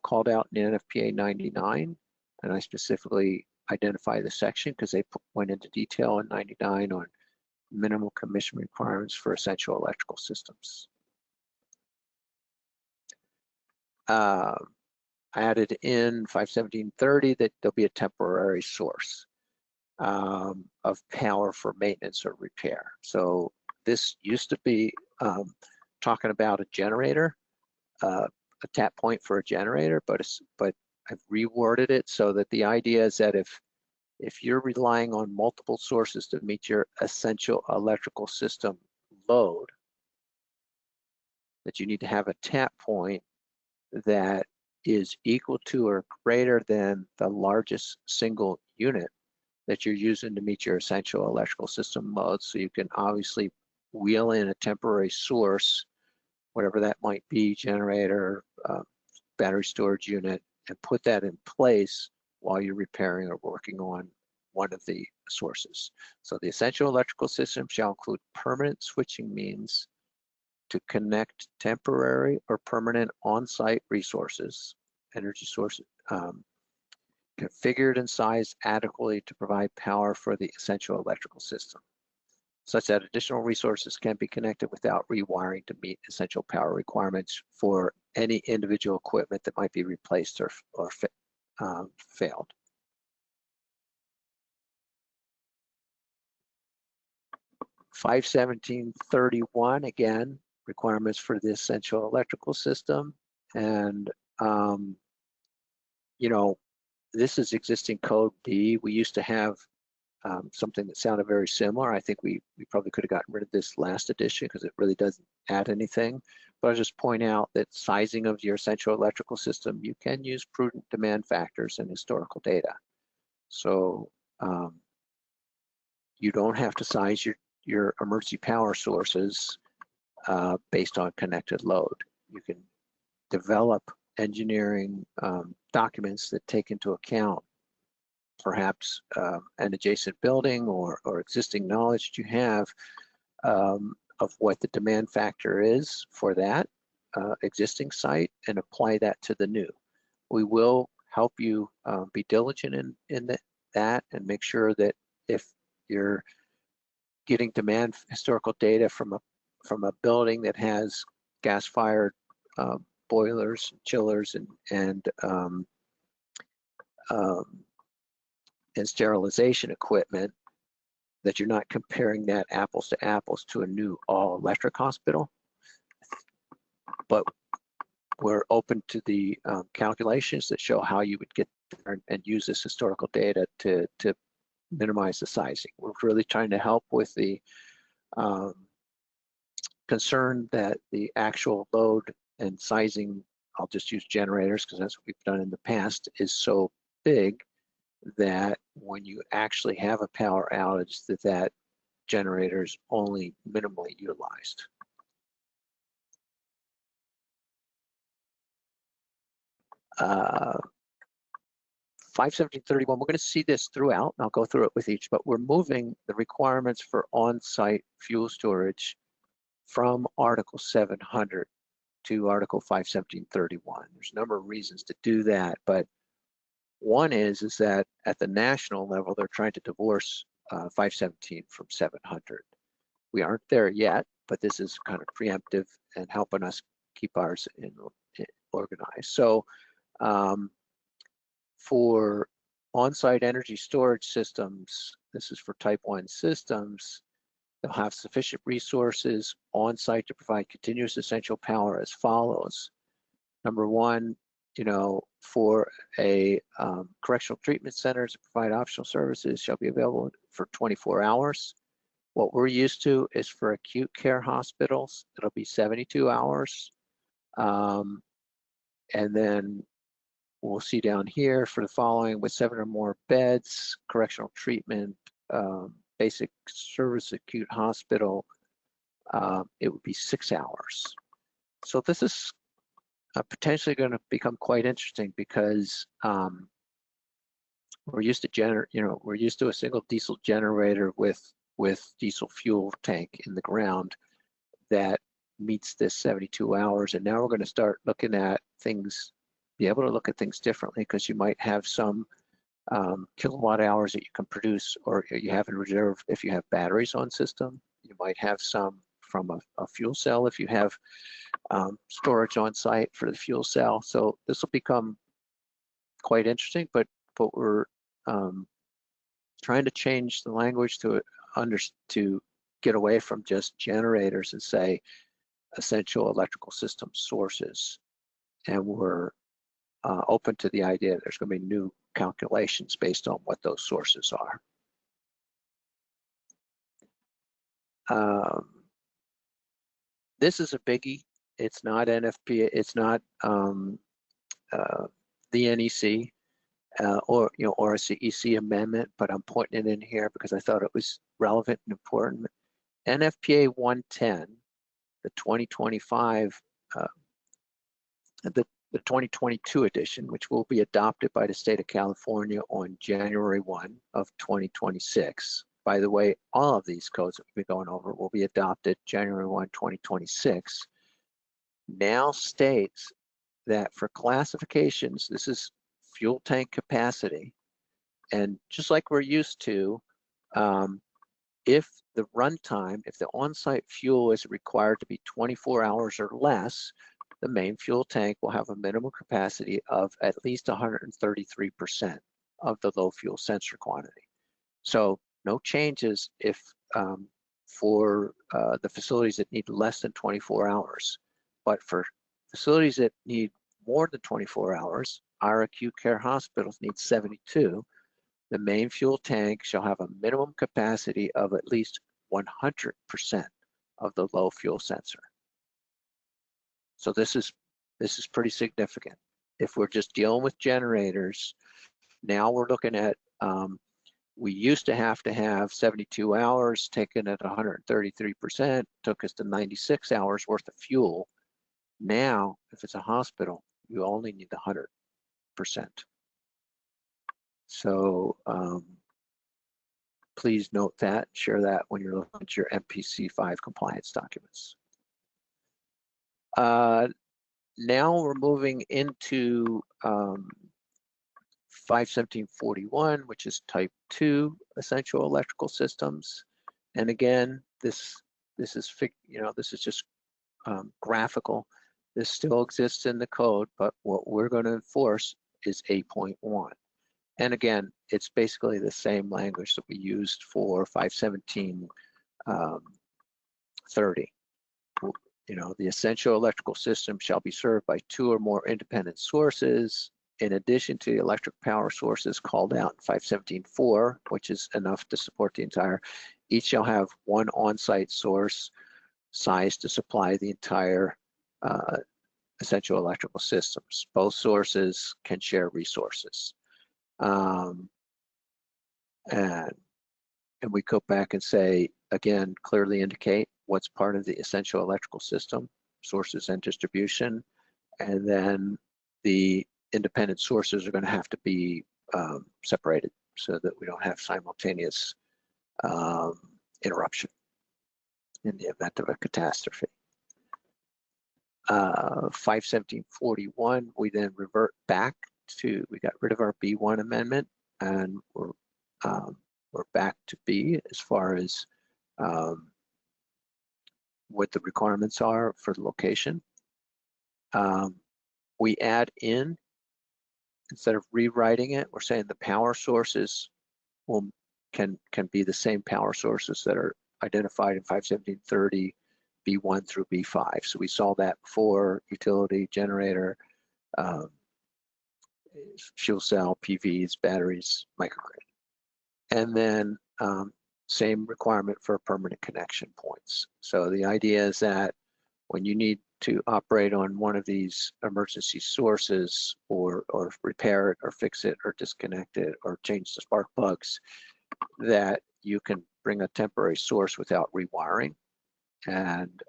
called out in NFPA 99, and I specifically identify the section because they went into detail in 99 on minimum commission requirements for essential electrical systems. I added in 51730 that there'll be a temporary source of power for maintenance or repair. So this used to be talking about a generator, a tap point for a generator, but I've reworded it so that the idea is that if you're relying on multiple sources to meet your essential electrical system load, that you need to have a tap point that is equal to or greater than the largest single unit that you're using to meet your essential electrical system load. So you can obviously wheel in a temporary source, whatever that might be, generator, battery storage unit, and put that in place while you're repairing or working on one of the sources. So the essential electrical system shall include permanent switching means to connect temporary or permanent on-site resources, energy sources, configured and sized adequately to provide power for the essential electrical system, such that additional resources can be connected without rewiring to meet essential power requirements for any individual equipment that might be replaced or failed. (51731) again, requirements for the essential electrical system, and you know, this is existing code B. We used to have something that sounded very similar. I think we probably could have gotten rid of this last edition because it really doesn't add anything. But I'll just point out that sizing of your essential electrical system, you can use prudent demand factors and historical data. So you don't have to size your emergency power sources based on connected load. You can develop engineering documents that take into account perhaps an adjacent building or existing knowledge that you have of what the demand factor is for that existing site and apply that to the new. We will help you be diligent in that and make sure that if you're getting demand historical data from a building that has gas-fired boilers, chillers, and sterilization equipment, that you're not comparing that apples to apples to a new all-electric hospital. But we're open to the calculations that show how you would get there and use this historical data to minimize the sizing. We're really trying to help with the concern that the actual load and sizing, I'll just use generators because that's what we've done in the past, is so big that when you actually have a power outage, that generator is only minimally utilized. Uh, 51731, we're going to see this throughout, and I'll go through it with each, but we're moving the requirements for on-site fuel storage from Article 700 to Article 51731. There's a number of reasons to do that, but one is that at the national level, they're trying to divorce 517 from 700. We aren't there yet, but this is kind of preemptive and helping us keep ours organized. So for on-site energy storage systems, this is for type 1 systems, they'll have sufficient resources on-site to provide continuous essential power as follows. Number one, for a correctional treatment centers to provide optional services shall be available for 24 hours. What we're used to is for acute care hospitals, it'll be 72 hours. And then we'll see down here for the following: with 7 or more beds, correctional treatment, basic service acute hospital, it would be 6 hours. So this is potentially going to become quite interesting because we're used to a single diesel generator with diesel fuel tank in the ground that meets this 72 hours, and now we're going to start looking at things, be able to look at things differently, because you might have some kilowatt hours that you can produce or you have in reserve if you have batteries on system. You might have some from a fuel cell if you have storage on site for the fuel cell. So this will become quite interesting, but we're trying to change the language to get away from just generators and say essential electrical system sources. And we're open to the idea that there's going to be new calculations based on what those sources are. This is a biggie. It's not NFPA. It's not the NEC or a CEC amendment, but I'm putting it in here because I thought it was relevant and important. NFPA 110, the 2025, the 2022 edition, which will be adopted by the state of California on January 1 of 2026. By the way, all of these codes that we'll be going over will be adopted January 1, 2026. Now states that for classifications, this is fuel tank capacity. And just like we're used to, if the runtime, if the on-site fuel is required to be 24 hours or less, the main fuel tank will have a minimum capacity of at least 133% of the low fuel sensor quantity. So no changes if for the facilities that need less than 24 hours. But for facilities that need more than 24 hours, our acute care hospitals need 72. The main fuel tank shall have a minimum capacity of at least 100% of the low fuel sensor. So this is pretty significant. If we're just dealing with generators, now we're looking at, we used to have 72 hours taken at 133%, took us to 96 hours worth of fuel. Now, if it's a hospital, you only need 100%. So please note that, share that when you're looking at your MPC 5 compliance documents. Now we're moving into 51741, which is type 2 essential electrical systems. And again, this is just graphical. This still exists in the code, but what we're going to enforce is 8.1. And again, it's basically the same language that we used for 51730. The essential electrical system shall be served by 2 or more independent sources, in addition to the electric power sources called out in 517.4, which is enough to support the entire. Each shall have one on-site source sized to supply the entire essential electrical systems. Both sources can share resources. And we go back and say, again, clearly indicate what's part of the essential electrical system, sources and distribution, and then the independent sources are going to have to be separated so that we don't have simultaneous interruption in the event of a catastrophe. 51741, we then revert back to, we got rid of our B1 amendment, and we're back to B as far as what the requirements are for the location. We add in, instead of rewriting it, we're saying the power sources can be the same power sources that are identified in 51730, B1 through B5. So we saw that before: utility, generator, fuel cell, PVs, batteries, microgrid. And then same requirement for permanent connection points. So the idea is that when you need to operate on one of these emergency sources, or repair it or fix it or disconnect it or change the spark plugs, that you can bring a temporary source without rewiring. And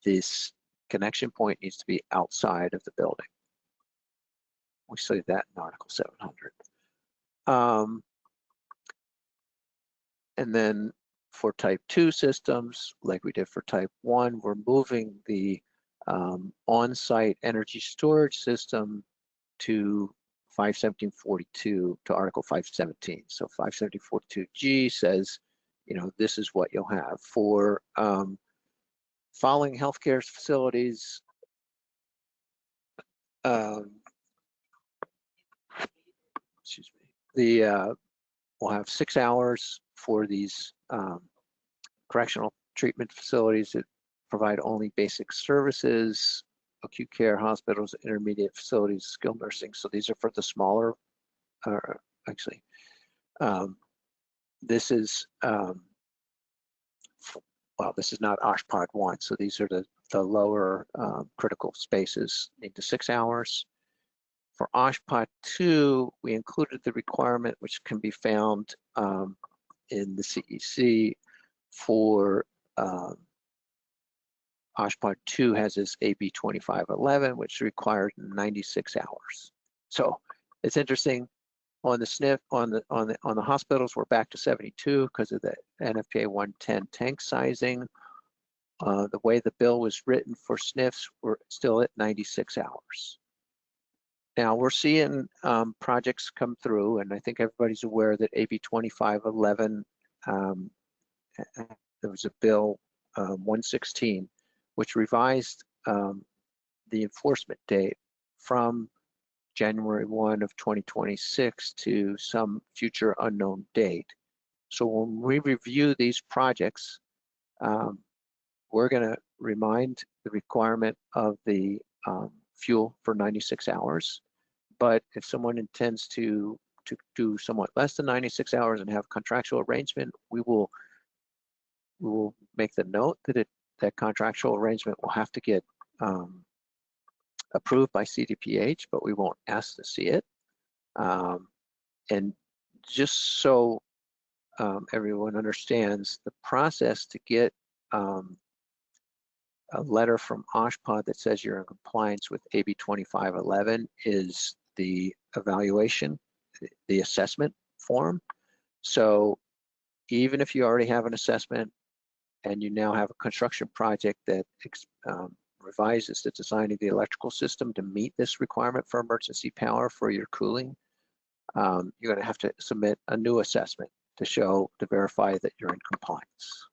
this connection point needs to be outside of the building. We say that in Article 700. And then for type 2 systems, like we did for type 1, we're moving the on-site energy storage system to 517.42 to Article 517. So 517.42G says, this is what you'll have for following healthcare facilities. Excuse me. We'll have 6 hours for these correctional treatment facilities that provide only basic services, acute care hospitals, intermediate facilities, skilled nursing. So these are for the smaller, actually, this is, well, this is not OSHPD 1. So these are the lower critical spaces, need to 6 hours. For OSHPD 2, we included the requirement, which can be found in the CEC for OSHPD 2 has this AB 2511, which required 96 hours. So it's interesting. On the SNF, on the hospitals, we're back to 72 because of the NFPA 110 tank sizing. The way the bill was written for SNFs, we're still at 96 hours. Now we're seeing projects come through, and I think everybody's aware that AB 2511, there was a bill 116, which revised the enforcement date from January 1 of 2026 to some future unknown date. So when we review these projects, we're going to remind the requirement of the fuel for 96 hours. But if someone intends to do somewhat less than 96 hours and have contractual arrangement, we will make the note that that contractual arrangement will have to get approved by CDPH, but we won't ask to see it. And just so everyone understands, the process to get a letter from OSHPD that says you're in compliance with AB 2511 is the evaluation, the assessment form. So even if you already have an assessment and you now have a construction project that revises the design of the electrical system to meet this requirement for emergency power for your cooling, you're going to have to submit a new assessment to verify that you're in compliance.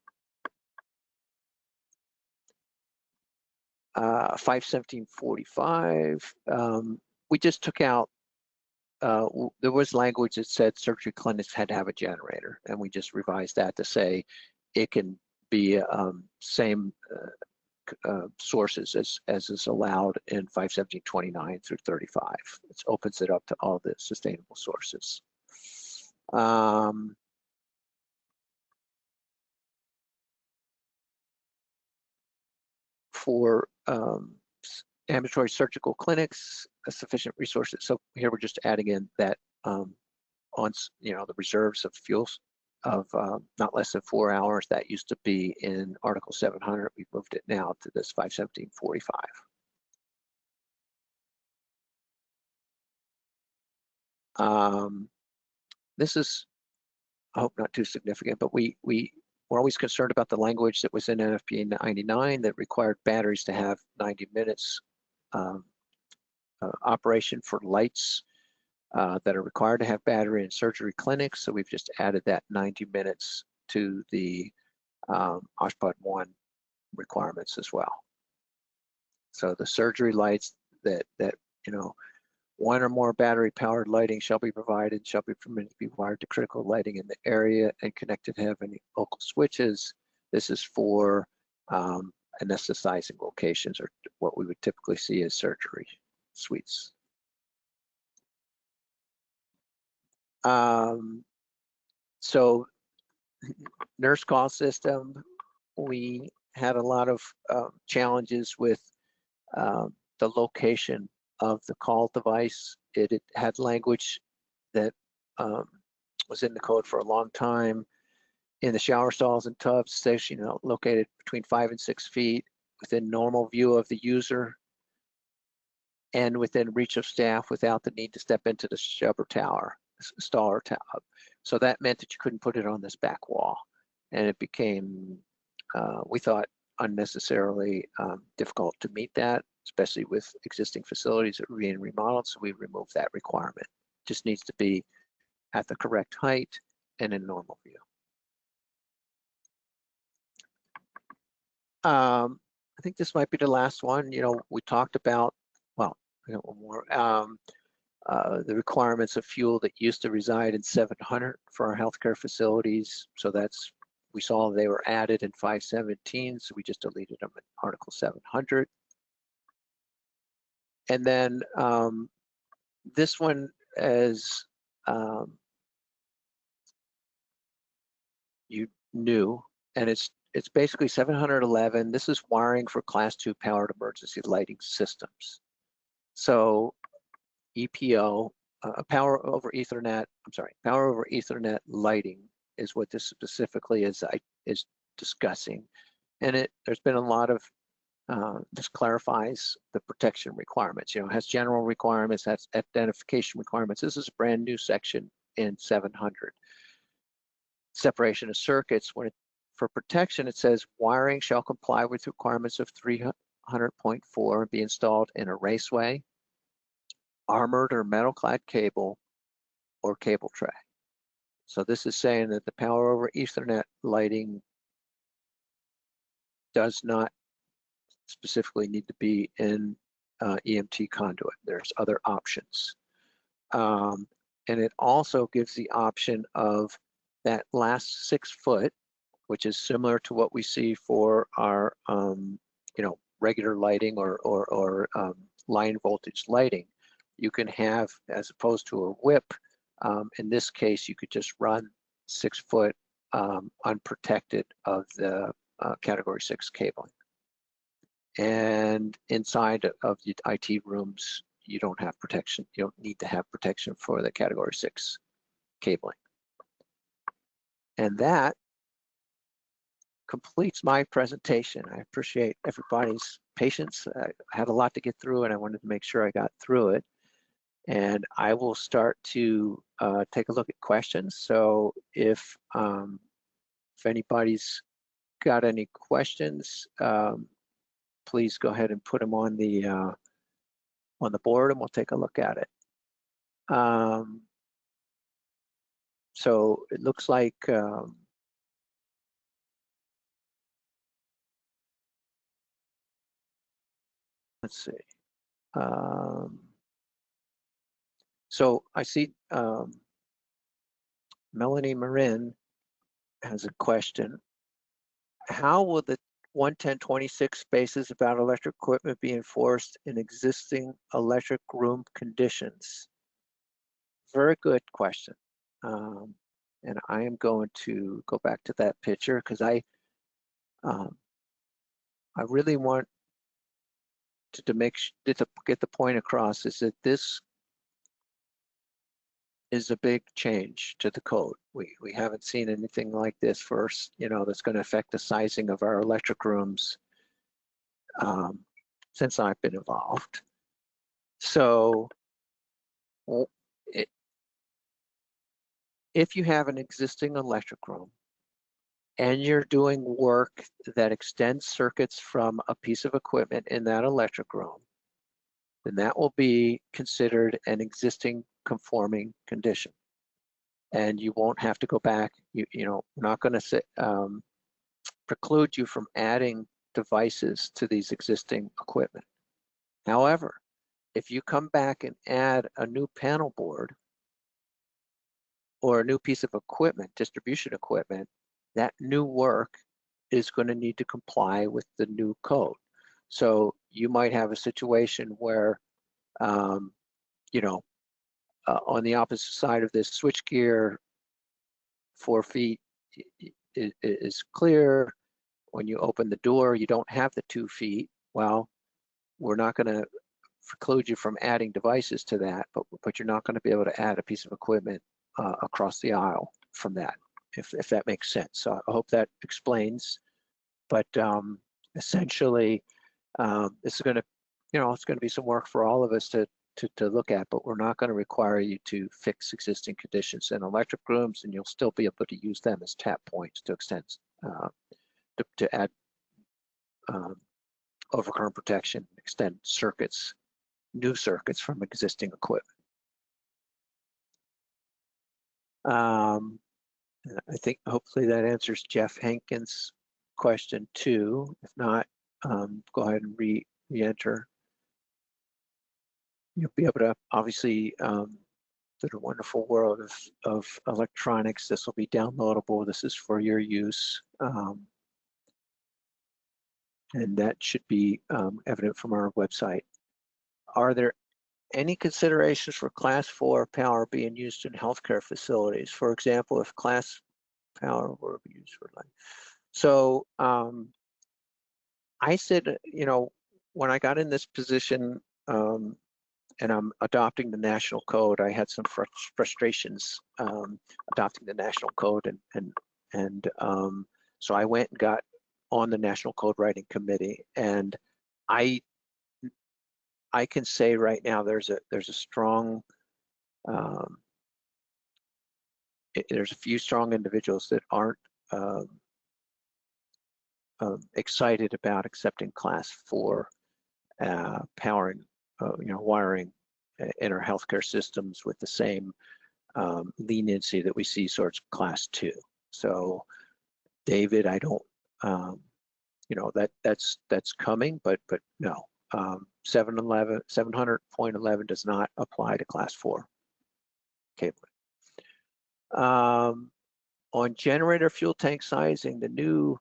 517.45, we just took out, there was language that said surgery clinics had to have a generator, and we just revised that to say it can be same sources as is allowed in 517.29 through 35. It opens it up to all the sustainable sources. For ambulatory surgical clinics, sufficient resources. So here we're just adding in that on the reserves of fuels of not less than 4 hours. That used to be in Article 700. We've moved it now to this 517.45. This is, I hope, not too significant, but we're always concerned about the language that was in NFPA 99 that required batteries to have 90 minutes operation for lights that are required to have battery in surgery clinics. So we've just added that 90 minutes to the OSHPD 1 requirements as well. So the surgery lights that one or more battery powered lighting shall be provided, shall be permitted to be wired to critical lighting in the area and connected to have any local switches. This is for anesthetizing locations, or what we would typically see as surgery suites. So nurse call system, we had a lot of challenges with the location of the call device. It had language that was in the code for a long time. In the shower stalls and tubs, station located between 5 and 6 feet within normal view of the user and within reach of staff without the need to step into the stall or tub. So that meant that you couldn't put it on this back wall, and it became, we thought, unnecessarily difficult to meet that. especially with existing facilities that are being remodeled, so we remove that requirement. Just needs to be at the correct height and in normal view. I think this might be the last one. You know, we talked about, well, I got one more. The requirements of fuel that used to reside in 700 for our healthcare facilities. So that's, we saw they were added in 517, so we just deleted them in Article 700. And then this one is you knew, and it's basically 711. This is wiring for Class 2 powered emergency lighting systems. So EPO, power over Ethernet, power over Ethernet lighting is what this specifically is discussing. And there's been a lot of, this clarifies the protection requirements. You know, it has general requirements, has identification requirements. This is a brand new section in 700. Separation of circuits, for protection, it says wiring shall comply with requirements of 300.4 and be installed in a raceway, armored or metal-clad cable, or cable tray. So this is saying that the power over Ethernet lighting does not specifically need to be in EMT conduit. There's other options. And it also gives the option of that last 6 foot, which is similar to what we see for our regular lighting or line voltage lighting. You can have, as opposed to a whip, in this case, you could just run 6 foot unprotected of the Category 6 cabling. And inside of the IT rooms, you don't have protection. You don't need to have protection for the Category 6 cabling. And that completes my presentation. I appreciate everybody's patience. I had a lot to get through, and I wanted to make sure I got through it. And I will start to take a look at questions. So if anybody's got any questions, please go ahead and put them on the board, and we'll take a look at it. So it looks like let's see. So I see Melanie Marin has a question. How will the 11026 spaces about electric equipment be enforced in existing electric room conditions? Very good question. And I am going to go back to that picture because I really want to get the point across is that this is a big change to the code. We haven't seen anything like this first, that's going to affect the sizing of our electric rooms since I've been involved. So if you have an existing electric room and you're doing work that extends circuits from a piece of equipment in that electric room, then that will be considered an existing conforming condition. And you won't have to go back. We're not going to preclude you from adding devices to these existing equipment. However, if you come back and add a new panel board or a new piece of equipment, distribution equipment, that new work is going to need to comply with the new code. So you might have a situation where, on the opposite side of this switchgear, 4 feet is clear. When you open the door, you don't have the 2 feet. Well, we're not going to preclude you from adding devices to that, but you're not going to be able to add a piece of equipment across the aisle from that, if that makes sense. So I hope that explains. But essentially, this is going to, it's going to be some work for all of us to look at, but we're not going to require you to fix existing conditions in electric rooms, and you'll still be able to use them as tap points to extend, to add overcurrent protection, extend circuits, new circuits from existing equipment. I think hopefully that answers Jeff Hankins' question too. If not, go ahead and re-enter. You'll be able to obviously, through the wonderful world of electronics, this will be downloadable. This is for your use. And that should be evident from our website. Are there any considerations for class 4 power being used in healthcare facilities? For example, if class power were used for life. So I said, you know, when I got in this position and I'm adopting the national code, I had some frustrations adopting the national code, and so I went and got on the National Code Writing Committee, and I can say right now there's a strong there's a few strong individuals that aren't excited about accepting class 4 powering, you know, wiring in our healthcare systems with the same leniency that we see sorts of class 2. So, David, I don't, you know, that's coming, but no, 700.11 does not apply to class 4 cabling. On generator fuel tank sizing, the new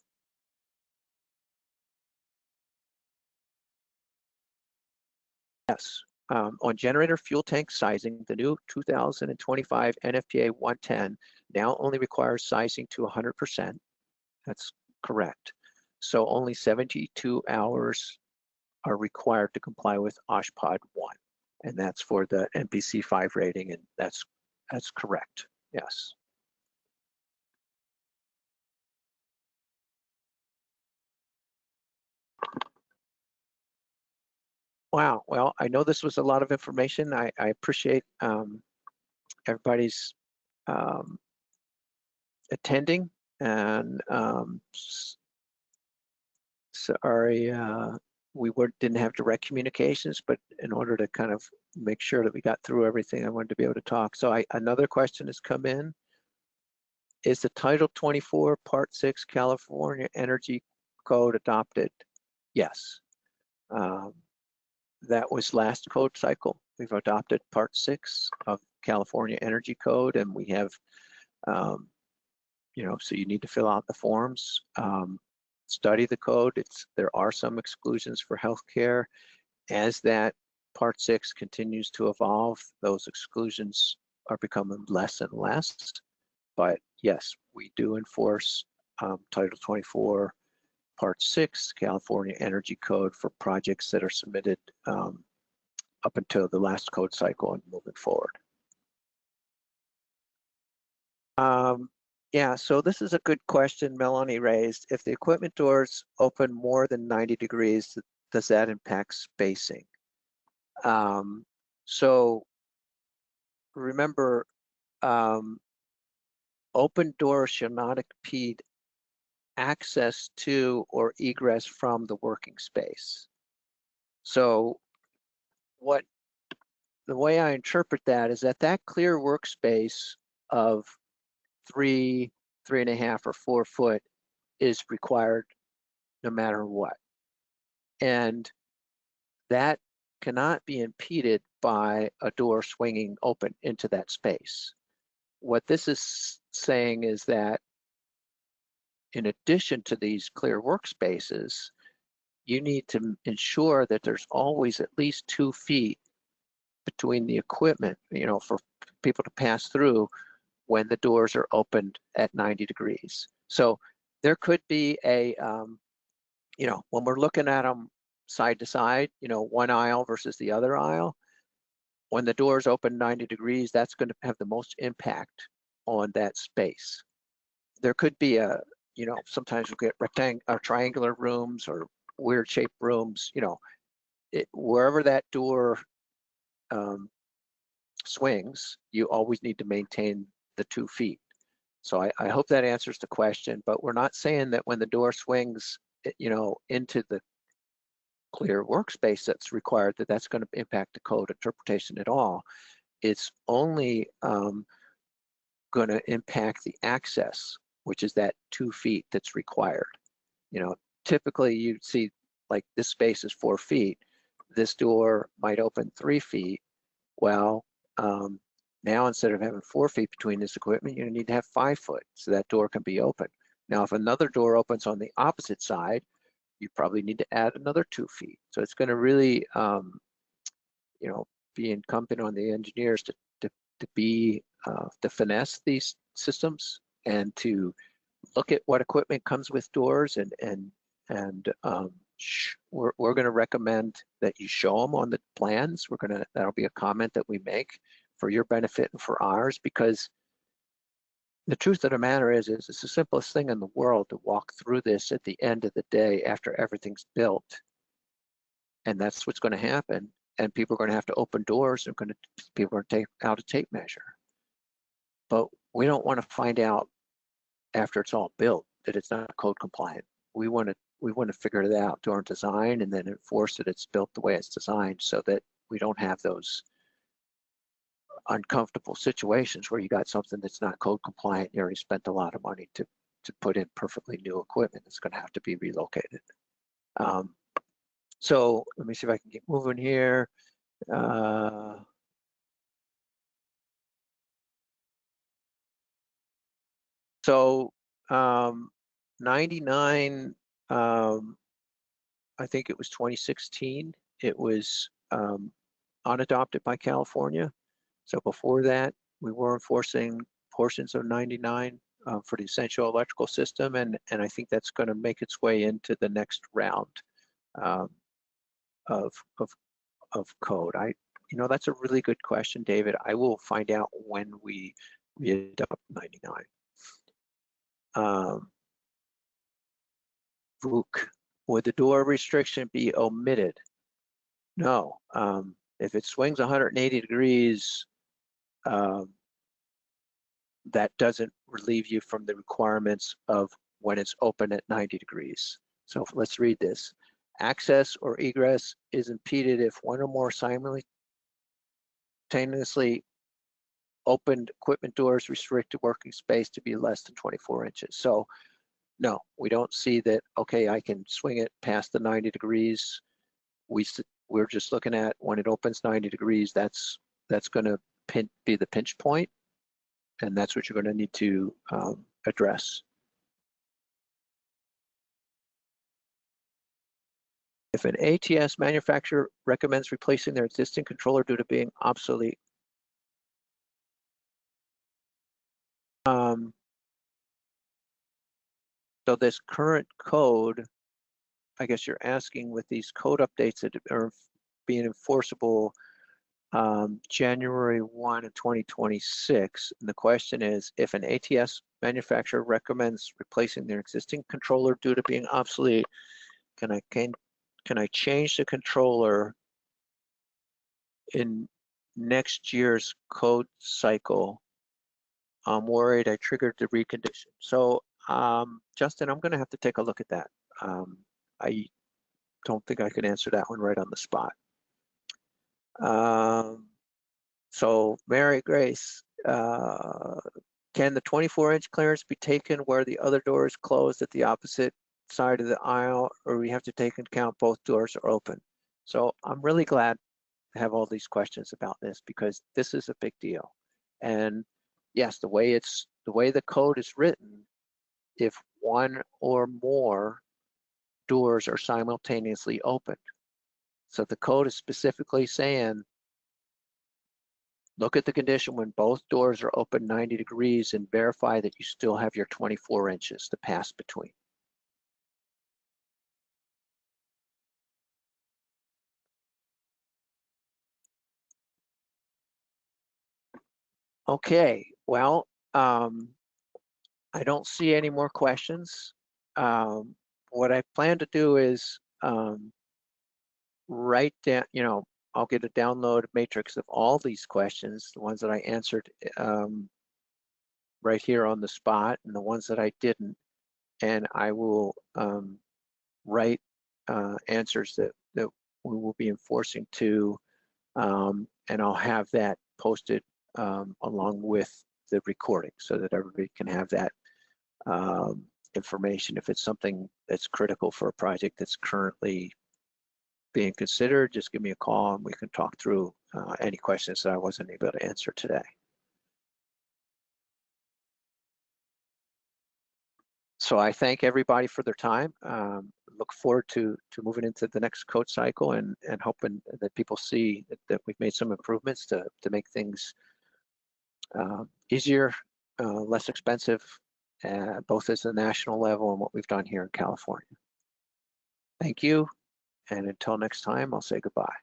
on generator fuel tank sizing, the new 2025 NFPA 110 now only requires sizing to 100%. That's correct. So only 72 hours are required to comply with OSHPD 1, and that's for the NPC 5 rating, and that's correct. Yes. Wow. Well, I know this was a lot of information. I appreciate everybody's attending, and sorry we didn't have direct communications, but in order to kind of make sure that we got through everything, I wanted to be able to talk. So another question has come in. Is the Title 24 Part 6 California Energy Code adopted? Yes. That was last code cycle. We've adopted Part 6 of California Energy Code, and we have, you know, so you need to fill out the forms, study the code. There are some exclusions for healthcare. As that Part 6 continues to evolve, those exclusions are becoming less and less. But yes, we do enforce Title 24 Part 6 California Energy Code for projects that are submitted up until the last code cycle and moving forward. Yeah, so this is a good question Melanie raised. If the equipment doors open more than 90 degrees, does that impact spacing? So remember, open doors shall not impede access to or egress from the working space. So the way I interpret that is that clear workspace of 3, 3.5, or 4 foot is required no matter what. And that cannot be impeded by a door swinging open into that space. What this is saying is that in addition to these clear workspaces, you need to ensure that there's always at least 2 feet between the equipment, you know, for people to pass through when the doors are opened at 90 degrees. So there could be a, you know, when we're looking at them side to side, you know, one aisle versus the other aisle, when the doors open 90 degrees, that's going to have the most impact on that space. There could be a, you know, sometimes we'll get rectangular or triangular rooms or weird shaped rooms, you know, wherever that door swings, you always need to maintain the 2 feet. So I hope that answers the question, but we're not saying that when the door swings, you know, into the clear workspace that's required, that's going to impact the code interpretation at all. It's only going to impact the access, which is that 2 feet that's required. You know, typically you'd see like this space is 4 feet. This door might open 3 feet. Well, now instead of having 4 feet between this equipment, you need to have 5 foot so that door can be open. Now, if another door opens on the opposite side, you probably need to add another 2 feet. So it's going to really, you know, be incumbent on the engineers to finesse these systems and to look at what equipment comes with doors, and we're going to recommend that you show them on the plans. That'll be a comment that we make for your benefit and for ours, because the truth of the matter is it's the simplest thing in the world to walk through this at the end of the day after everything's built, and that's what's going to happen. And people are going to have to open doors, and people are going to take out a tape measure. But we don't want to find out after it's all built that it's not code compliant. We want to figure it out during design and then enforce that it's built the way it's designed, so that we don't have those uncomfortable situations where you got something that's not code compliant. You already spent a lot of money to put in perfectly new equipment that's going to have to be relocated. So let me see if I can keep moving here. So 99, I think it was 2016, it was unadopted by California. So before that, we were enforcing portions of 99 for the essential electrical system, and I think that's going to make its way into the next round of code. You know, that's a really good question, David. I will find out when we adopt 99. VOOC, would the door restriction be omitted? No. If it swings 180 degrees, that doesn't relieve you from the requirements of when it's open at 90 degrees. So let's read this. Access or egress is impeded if one or more simultaneously opened equipment doors restrict the working space to be less than 24 inches. So no, we don't see that, okay, I can swing it past the 90 degrees. We're just looking at when it opens 90 degrees, that's going to be the pinch point, and that's what you're going to need to address. If an ATS manufacturer recommends replacing their existing controller due to being obsolete, so this current code, I guess you're asking with these code updates that are being enforceable January 1 of 2026. And the question is, if an ATS manufacturer recommends replacing their existing controller due to being obsolete, can I change the controller in next year's code cycle? I'm worried I triggered the recondition. So Justin, I'm gonna have to take a look at that. I don't think I can answer that one right on the spot. So Mary Grace, can the 24-inch clearance be taken where the other door is closed at the opposite side of the aisle, or we have to take into account both doors are open? So I'm really glad to have all these questions about this, because this is a big deal. And yes, the way the code is written, if one or more doors are simultaneously opened. So the code is specifically saying, look at the condition when both doors are open 90 degrees and verify that you still have your 24 inches to pass between. Okay, well, I don't see any more questions. What I plan to do is write down, I'll get a download matrix of all these questions, the ones that I answered right here on the spot and the ones that I didn't, and I will write answers that we will be enforcing to, and I'll have that posted along with the recording so that everybody can have that information. If it's something that's critical for a project that's currently being considered, just give me a call and we can talk through any questions that I wasn't able to answer today. So I thank everybody for their time. Look forward to moving into the next code cycle and hoping that people see that we've made some improvements to make things easier, less expensive, both as a national level and what we've done here in California. Thank you, and until next time, I'll say goodbye.